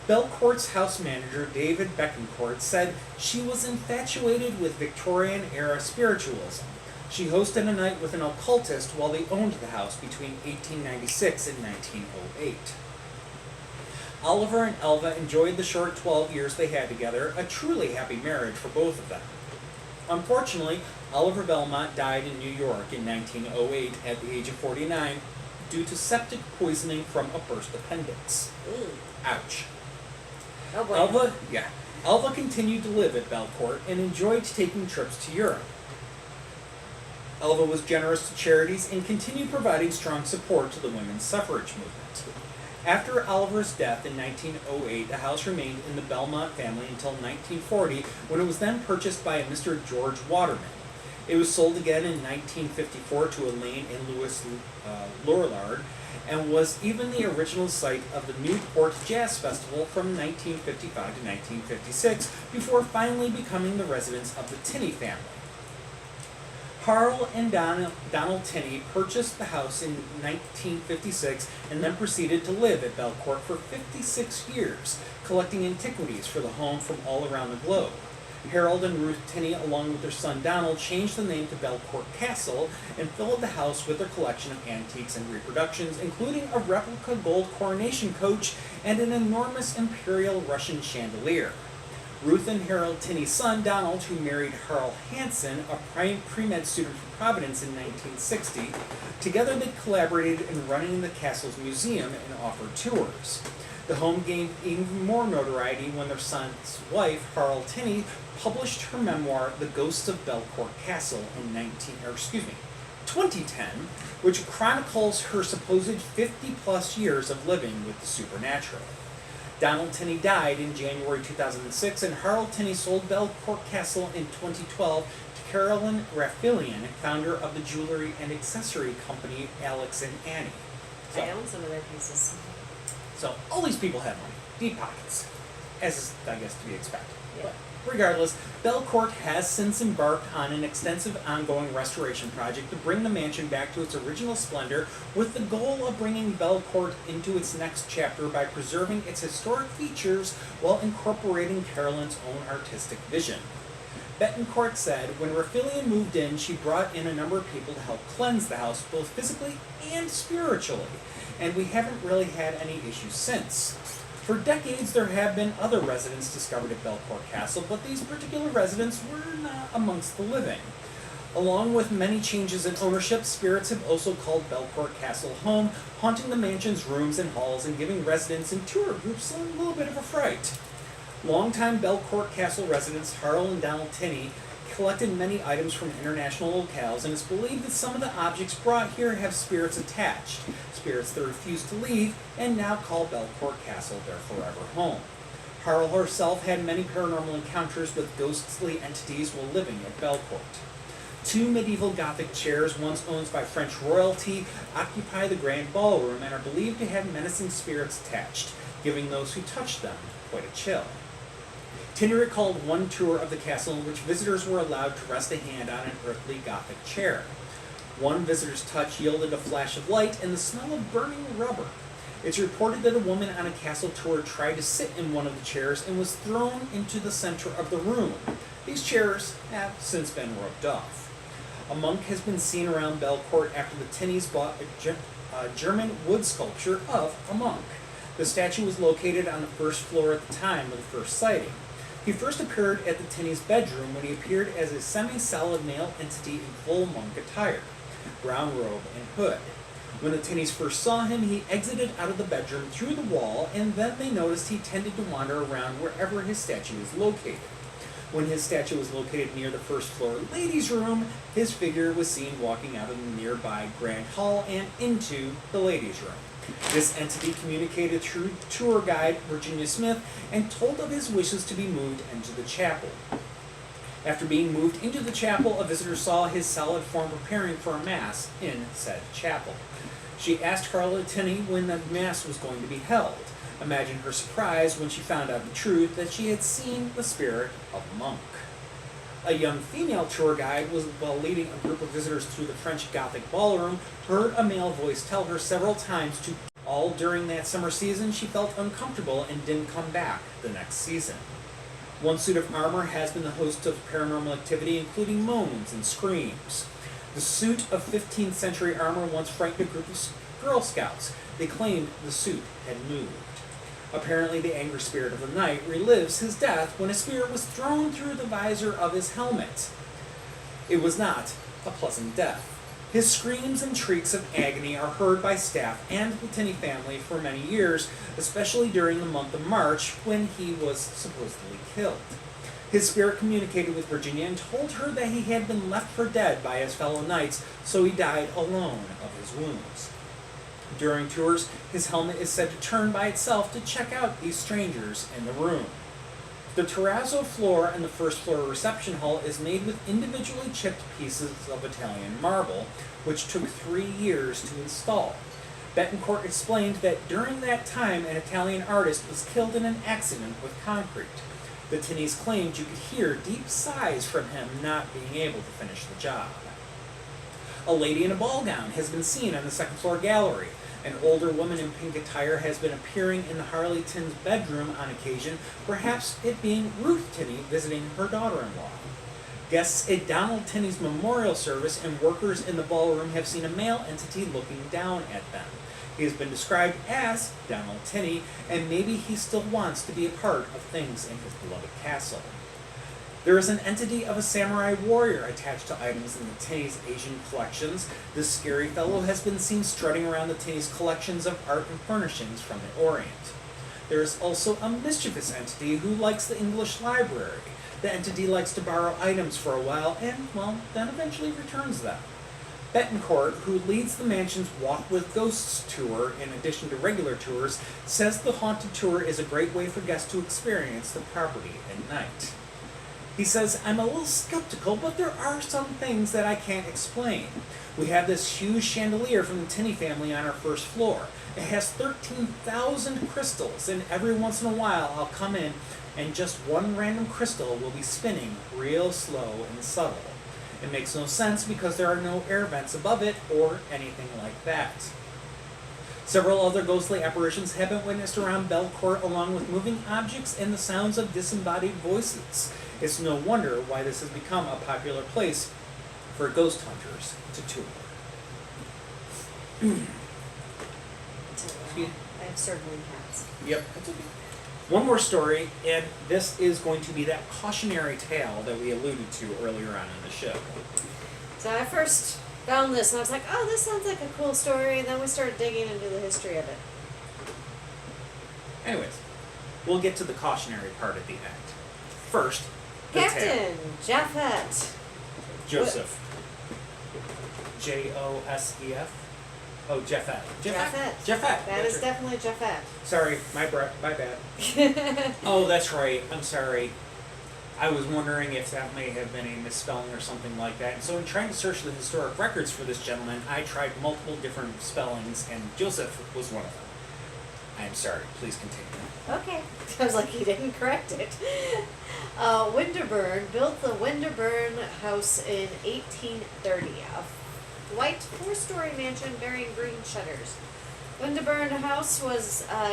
Belcourt's house manager, David Becancourt, said she was infatuated with Victorian-era spiritualism. She hosted a night with an occultist while they owned the house between 1896 and 1908. Oliver and Elva enjoyed the short 12 years they had together, a truly happy marriage for both of them. Unfortunately, Oliver Belmont died in New York in 1908 at the age of 49 due to septic poisoning from a burst appendix. Ooh. Ouch. Oh boy. Elva continued to live at Belcourt and enjoyed taking trips to Europe. Elva was generous to charities and continued providing strong support to the women's suffrage movement. After Oliver's death in 1908, the house remained in the Belmont family until 1940, when it was then purchased by a Mr. George Waterman. It was sold again in 1954 to Elaine and Louis Lorillard, and was even the original site of the Newport Jazz Festival from 1955 to 1956, before finally becoming the residence of the Tinney family. Harl and Donald Tinney purchased the house in 1956 and then proceeded to live at Belcourt for 56 years, collecting antiquities for the home from all around the globe. Harold and Ruth Tinney, along with their son Donald, changed the name to Belcourt Castle and filled the house with their collection of antiques and reproductions, including a replica gold coronation coach and an enormous Imperial Russian chandelier. Ruth and Harold Tinney's son, Donald, who married Harl Hansen, a pre-med student from Providence in 1960, together they collaborated in running the castle's museum and offered tours. The home gained even more notoriety when their son's wife, Harl Tinney, published her memoir, The Ghosts of Belcourt Castle, in 2010, which chronicles her supposed 50-plus years of living with the supernatural. Donald Tinney died in January 2006, and Harold Tinney sold Belcourt Castle in 2012 to Carolyn Raffilian, founder of the jewelry and accessory company Alex and Annie. I own some of their pieces. So all these people have money, deep pockets, as is, I guess, to be expected. Yeah. But regardless, Belcourt has since embarked on an extensive ongoing restoration project to bring the mansion back to its original splendor, with the goal of bringing Belcourt into its next chapter by preserving its historic features while incorporating Carolyn's own artistic vision. Betancourt said, when Raphelian moved in, she brought in a number of people to help cleanse the house, both physically and spiritually, and we haven't really had any issues since. For decades, there have been other residents discovered at Belcourt Castle, but these particular residents were not amongst the living. Along with many changes in ownership, spirits have also called Belcourt Castle home, haunting the mansion's rooms and halls and giving residents and tour groups a little bit of a fright. Longtime Belcourt Castle residents Harl and Donald Tinney collected many items from international locales, and it's believed that some of the objects brought here have spirits attached, spirits that refuse to leave and now call Belcourt Castle their forever home. Harl herself had many paranormal encounters with ghostly entities while living at Belcourt. Two medieval Gothic chairs, once owned by French royalty, occupy the grand ballroom and are believed to have menacing spirits attached, giving those who touch them quite a chill. Tinney recalled one tour of the castle in which visitors were allowed to rest a hand on an earthly Gothic chair. One visitor's touch yielded a flash of light and the smell of burning rubber. It's reported that a woman on a castle tour tried to sit in one of the chairs and was thrown into the center of the room. These chairs have since been roped off. A monk has been seen around Belcourt after the Tinneys bought a German wood sculpture of a monk. The statue was located on the first floor at the time of the first sighting. He first appeared at the Tinneys' bedroom when he appeared as a semi-solid male entity in full monk attire, brown robe and hood. When the Tinneys first saw him, he exited out of the bedroom through the wall, and then they noticed he tended to wander around wherever his statue was located. When his statue was located near the first floor ladies' room, his figure was seen walking out of the nearby Grand Hall and into the ladies' room. This entity communicated through tour guide Virginia Smith and told of his wishes to be moved into the chapel. After being moved into the chapel, a visitor saw his solid form preparing for a mass in said chapel. She asked Carla Tinney when the mass was going to be held. Imagine her surprise when she found out the truth that she had seen the spirit of a monk. A young female tour guide was, while leading a group of visitors through the French Gothic ballroom, heard a male voice tell her several times to all during that summer season she felt uncomfortable and didn't come back the next season. One suit of armor has been the host of paranormal activity, including moans and screams. The suit of 15th century armor once frightened a group of Girl Scouts. They claimed the suit had moved. Apparently, the angry spirit of the night relives his death when a spear was thrown through the visor of his helmet. It was not a pleasant death. His screams and shrieks of agony are heard by staff and the Tinney family for many years, especially during the month of March when he was supposedly killed. His spirit communicated with Virginia and told her that he had been left for dead by his fellow knights, so he died alone of his wounds. During tours, his helmet is said to turn by itself to check out these strangers in the room. The terrazzo floor in the first floor reception hall is made with individually chipped pieces of Italian marble, which took 3 years to install. Betancourt explained that during that time an Italian artist was killed in an accident with concrete. The Tinneys claimed you could hear deep sighs from him not being able to finish the job. A lady in a ball gown has been seen on the second floor gallery. An older woman in pink attire has been appearing in the Harley Tinn's bedroom on occasion, perhaps it being Ruth Tinney visiting her daughter-in-law. Guests at Donald Tinney's memorial service and workers in the ballroom have seen a male entity looking down at them. He has been described as Donald Tinney, and maybe he still wants to be a part of things in his beloved castle. There is an entity of a samurai warrior attached to items in the Tinneys' Asian collections. This scary fellow has been seen strutting around the Tinneys' collections of art and furnishings from the Orient. There is also a mischievous entity who likes the English library. The entity likes to borrow items for a while and, well, then eventually returns them. Betancourt, who leads the mansion's Walk with Ghosts tour in addition to regular tours, says the haunted tour is a great way for guests to experience the property at night. He says, I'm a little skeptical, but there are some things that I can't explain. We have this huge chandelier from the Tinney family on our first floor. It has 13,000 crystals, and every once in a while I'll come in and just one random crystal will be spinning real slow and subtle. It makes no sense because there are no air vents above it or anything like that. Several other ghostly apparitions have been witnessed around Belcourt, along with moving objects and the sounds of disembodied voices. It's no wonder why this has become a popular place for ghost hunters to tour. I have certainly has. Yep. That's okay. One more story, and this is going to be that cautionary tale that we alluded to earlier on in the show. So I first found this and I was like, oh, this sounds like a cool story, and then we started digging into the history of it. Anyways, we'll get to the cautionary part at the end. First, the tale. Captain Japhet. Joseph. Josef. Oh, Japhet. Japhet. That is definitely Japhet. Sorry, my bad. Oh, that's right. I'm sorry. I was wondering if that may have been a misspelling or something like that. And so in trying to search the historic records for this gentleman, I tried multiple different spellings, and Joseph was one of them. I am sorry. Please continue. Okay. I was like, he didn't correct it. Wedderburn built the Wedderburn House in 1830. A white four-story mansion bearing green shutters. Wedderburn House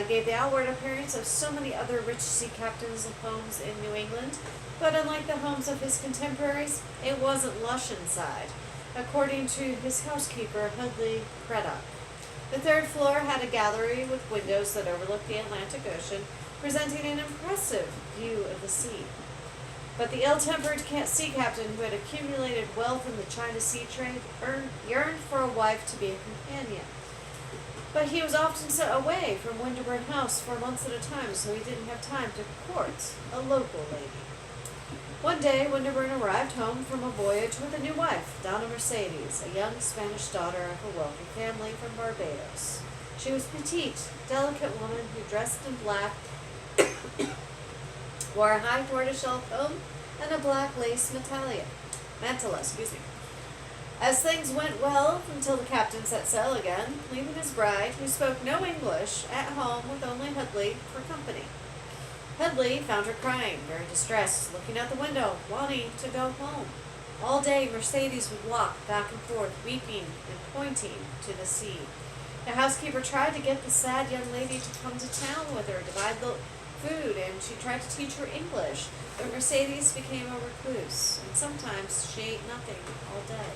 gave the outward appearance of so many other rich sea captains' homes in New England, but unlike the homes of his contemporaries, it wasn't lush inside, according to his housekeeper, Hudley Craddock. The third floor had a gallery with windows that overlooked the Atlantic Ocean, presenting an impressive view of the sea. But the ill-tempered sea captain who had accumulated wealth in the China sea trade yearned for a wife to be a companion. But he was often sent away from Wedderburn House for months at a time, so he didn't have time to court a local lady. One day, Wedderburn arrived home from a voyage with a new wife, Donna Mercedes, a young Spanish daughter of a wealthy family from Barbados. She was petite, delicate woman who dressed in black, wore a high tortoiseshell comb and a black lace mantilla. As things went well until the captain set sail again, leaving his bride, who spoke no English, at home with only Hudley for company. Hudley found her crying, very distressed, looking out the window, wanting to go home. All day Mercedes would walk back and forth, weeping and pointing to the sea. The housekeeper tried to get the sad young lady to come to town with her to buy the food, and she tried to teach her English, but Mercedes became a recluse, and sometimes she ate nothing all day.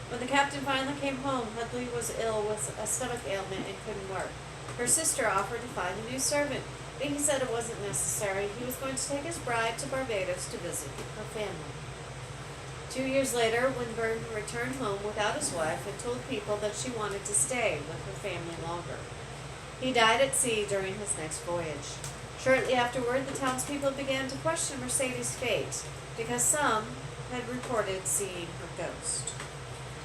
When the captain finally came home, Hudley was ill with a stomach ailment and couldn't work. Her sister offered to find a new servant, but he said it wasn't necessary. He was going to take his bride to Barbados to visit her family. 2 years later, Wedderburn returned home without his wife and told people that she wanted to stay with her family longer. He died at sea during his next voyage. Shortly afterward, the townspeople began to question Mercedes' fate, because some had reported seeing her ghost.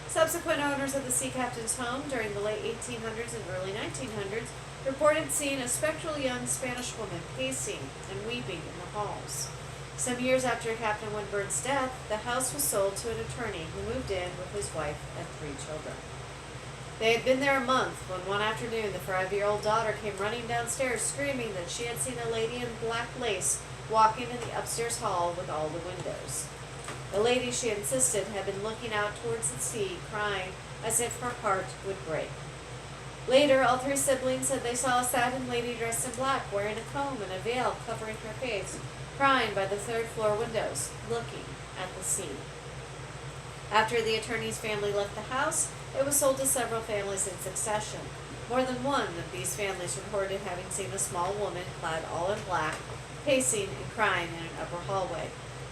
Subsequent owners of the sea captain's home during the late 1800s and early 1900s reported seeing a spectral young Spanish woman pacing and weeping in the halls. Some years after Captain Wedderburn's death, the house was sold to an attorney who moved in with his wife and 3 children. They had been there a month when one afternoon the 5-year-old daughter came running downstairs screaming that she had seen a lady in black lace walking in the upstairs hall with all the windows. The lady, she insisted, had been looking out towards the sea, crying as if her heart would break. Later, all 3 siblings said they saw a saddened lady dressed in black, wearing a comb and a veil covering her face, crying by the 3rd floor windows, looking at the sea. After the attorney's family left the house, it was sold to several families in succession. More than one of these families reported having seen a small woman clad all in black, pacing and crying in an upper hallway,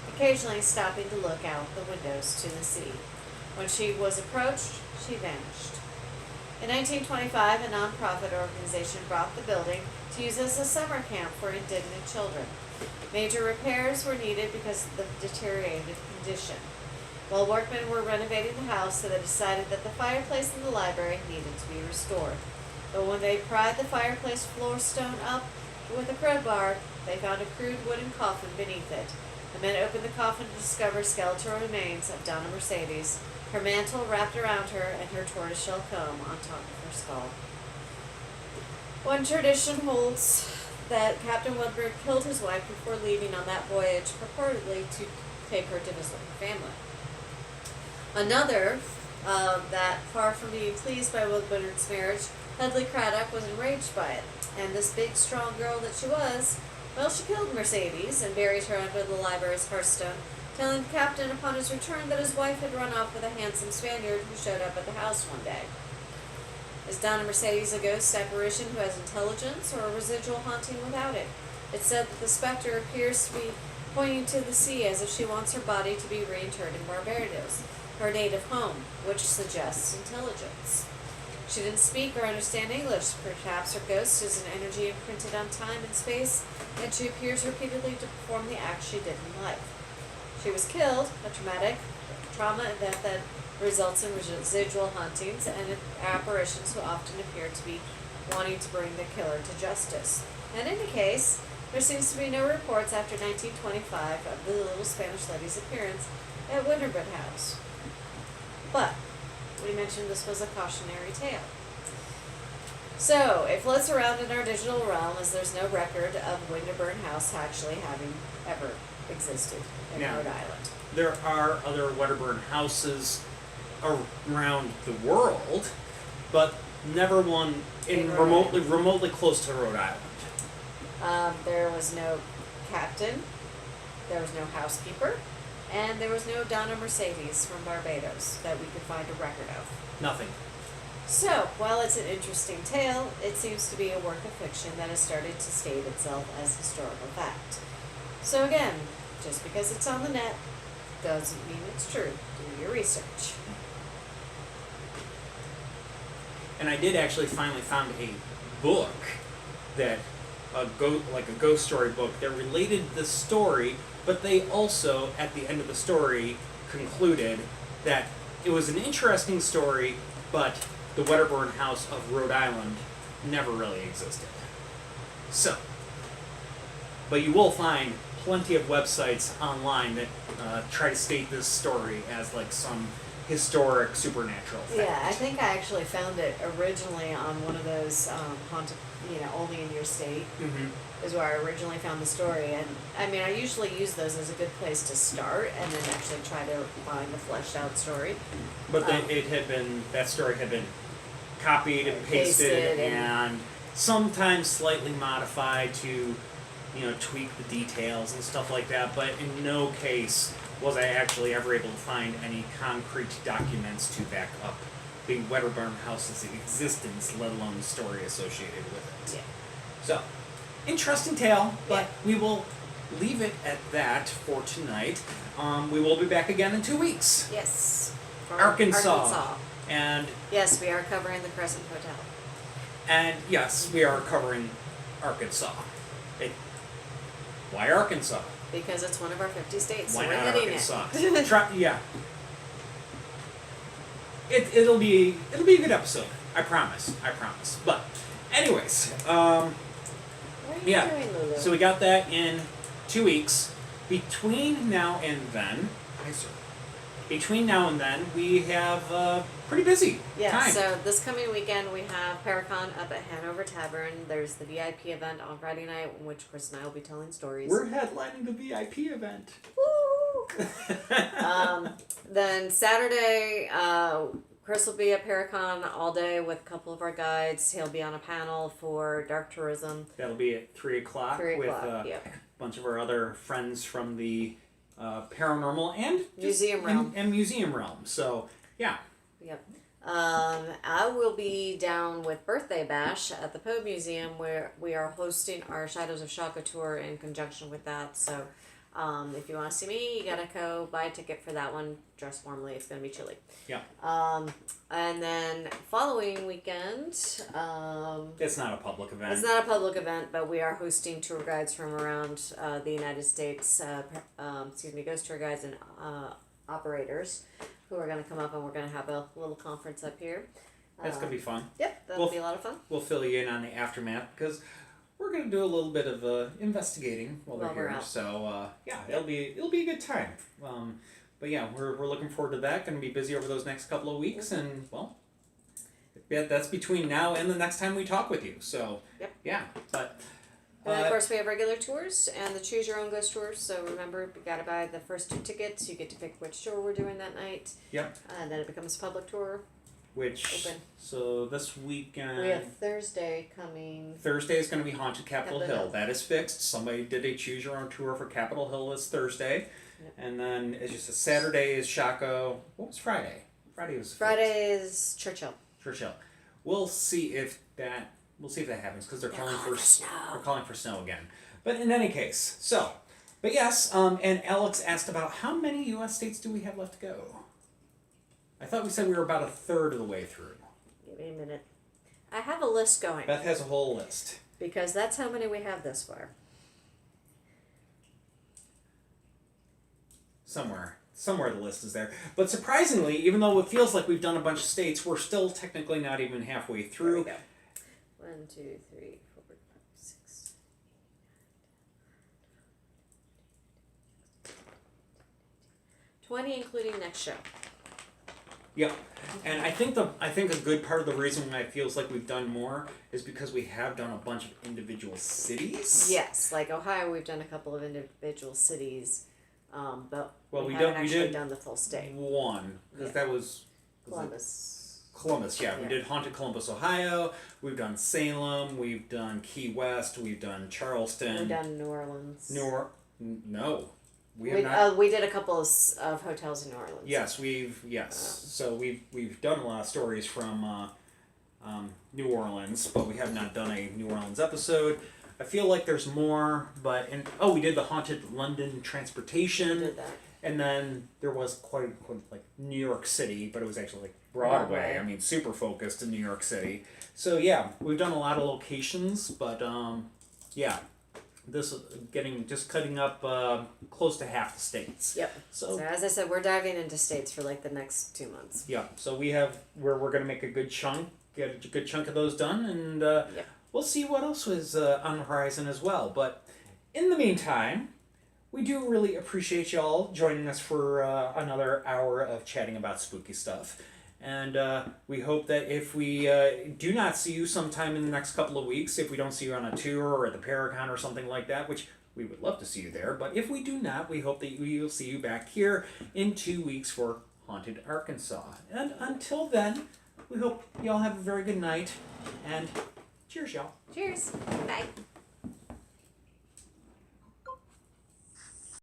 occasionally stopping to look out the windows to the sea. When she was approached, she vanished. In 1925, a non-profit organization bought the building to use as a summer camp for indigent children. Major repairs were needed because of the deteriorated condition. While workmen were renovating the house, they decided that the fireplace in the library needed to be restored. But when they pried the fireplace floor stone up with a crowbar, they found a crude wooden coffin beneath it. The men opened the coffin to discover skeletal remains of Donna Mercedes, her mantle wrapped around her, and her tortoiseshell comb on top of her skull. One tradition holds that Captain Wedderburn killed his wife before leaving on that voyage, purportedly to take her to visit her family. Another, that far from being pleased by Wedderburn's marriage, Hudley Craddock was enraged by it, and this big, strong girl that she was, Well, she killed Mercedes and buried her under the library's hearthstone, telling the captain upon his return that his wife had run off with a handsome Spaniard who showed up at the house one day. Is Donna Mercedes a ghost apparition who has intelligence, or a residual haunting without it? It's said that the specter appears to be pointing to the sea as if she wants her body to be reinterred in Barbados, her native home, which suggests intelligence. She didn't speak or understand English. Perhaps her ghost is an energy imprinted on time and space, and she appears repeatedly to perform the acts she did in life. She was killed, a traumatic trauma event that results in residual hauntings and apparitions who often appear to be wanting to bring the killer to justice. In any case, there seems to be no reports after 1925 of the little Spanish lady's appearance at Wedderburn House. But we mentioned this was a cautionary tale. So, it floats around in our digital realm as there's no record of Wedderburn House actually having ever existed in Rhode Island. There are other Wedderburn houses around the world, but never one in remotely close to Rhode Island. There was no captain, there was no housekeeper, and there was no Donna Mercedes from Barbados that we could find a record of. Nothing. So, while it's an interesting tale, it seems to be a work of fiction that has started to state itself as historical fact. So again, just because it's on the net doesn't mean it's true. Do your research. And I did actually finally found a book that a ghost story book that related the story, but they also at the end of the story concluded that it was an interesting story, but the Wedderburn House of Rhode Island never really existed. So, but you will find plenty of websites online that try to state this story as like some historic supernatural fact. Yeah, I think I actually found it originally on one of those haunted, only in your state. Mm-hmm. Is where I originally found the story, and I mean, I usually use those as a good place to start, and then actually try to find a fleshed out story. But that story had been copied and pasted and sometimes slightly modified to, tweak the details and stuff like that. But in no case was I actually ever able to find any concrete documents to back up the Wedderburn House's existence, let alone the story associated with it. Yeah. So, interesting tale, but we will leave it at that for tonight. We will be back again in 2 weeks. Yes. From Arkansas. And yes, we are covering the Crescent Hotel. And yes, we are covering Arkansas. Why Arkansas? Because it's one of our 50 states. Why so we're not hitting Arkansas? Yeah. It'll be a good episode. I promise. But anyways, What are you doing, Lulu? so we got that in 2 weeks. Between now and then, we have pretty busy time. So this coming weekend we have Paracon up at Hanover Tavern. There's the VIP event on Friday night, in which Chris and I will be telling stories. We're headlining the VIP event. Woo! Then Saturday, Chris will be at Paracon all day with a couple of our guides. He'll be on a panel for dark tourism. That'll be at 3 o'clock. 3 with o'clock, a bunch of our other friends from the paranormal and museum realm. And museum realm. So, yeah. Yep. I will be down with Birthday Bash at the Poe Museum, where we are hosting our Shadows of Shaka tour in conjunction with that. So, if you want to see me, you gotta go buy a ticket for that one. Dress warmly. It's gonna be chilly. Yeah. And then following weekend. It's not a public event. It's not a public event, but we are hosting tour guides from around the United States. Ghost tour guides and operators who are going to come up, and we're going to have a little conference up here. That's going to be fun. Yep, that'll be a lot of fun. We'll fill you in on the aftermath because we're going to do a little bit of investigating while we're here. Out. So it'll be a good time. But yeah, we're looking forward to that. Going to be busy over those next couple of weeks, and well, that's between now and the next time we talk with you. So yeah, but. And of course, we have regular tours and the Choose Your Own Ghost tours. So remember, you got to buy the first 2 tickets. You get to pick which tour we're doing that night. Yep. And then it becomes a public tour. which Open. so this weekend We have Thursday coming. Thursday is going to be Haunted Capitol Capitol Hill. Hill. That is fixed. Somebody did a choose your own tour for Capitol Hill this Thursday. Yep. And then, as you said, Saturday is Shaco. What was Friday? Friday was Friday is Churchill. Churchill. We'll see if that happens because they're calling for snow. They're calling for snow again. But in any case, but yes. And Alex asked about how many U.S. states do we have left to go. I thought we said we were about a third of the way through. Give me a minute. I have a list going. Beth has a whole list. Because that's how many we have this far. Somewhere the list is there. But surprisingly, even though it feels like we've done a bunch of states, we're still technically not even halfway There through. we go. 1, 2, 3, 4, 5, 6. 20, including next show. Yep. And I think a good part of the reason why it feels like we've done more is because we have done a bunch of individual cities. Yes, like Ohio, we've done a couple of individual cities, but Well, we we haven't did- we actually did done the full state. One, because that was Columbus. Yeah. We Yeah. did Haunted Columbus, Ohio. We've done Salem. We've done Key West. We've done Charleston. We've done New Orleans. No. We have not. We did a couple of hotels in New Orleans. Yes, so we've done a lot of stories from New Orleans, but we have not done a New Orleans episode. I feel like there's more, but we did the Haunted London Transportation, We did that. and then there was quite like New York City, but it was actually like Broadway. I mean, super focused in New York City. So yeah, we've done a lot of locations, but yeah. This is cutting up close to half the states. Yep. So as I said, we're diving into states for like the next 2 months. yeah, so we're gonna make a good chunk, get a good chunk of those done, and we'll see what else was on the horizon as well. But in the meantime, we do really appreciate y'all joining us for another hour of chatting about spooky stuff. And we hope that if we do not see you sometime in the next couple of weeks, if we don't see you on a tour or at the Paragon or something like that, which we would love to see you there, but if we do not, we hope that we will see you back here in 2 weeks for Haunted Arkansas. And until then, we hope y'all have a very good night, and cheers, y'all. Cheers. Bye.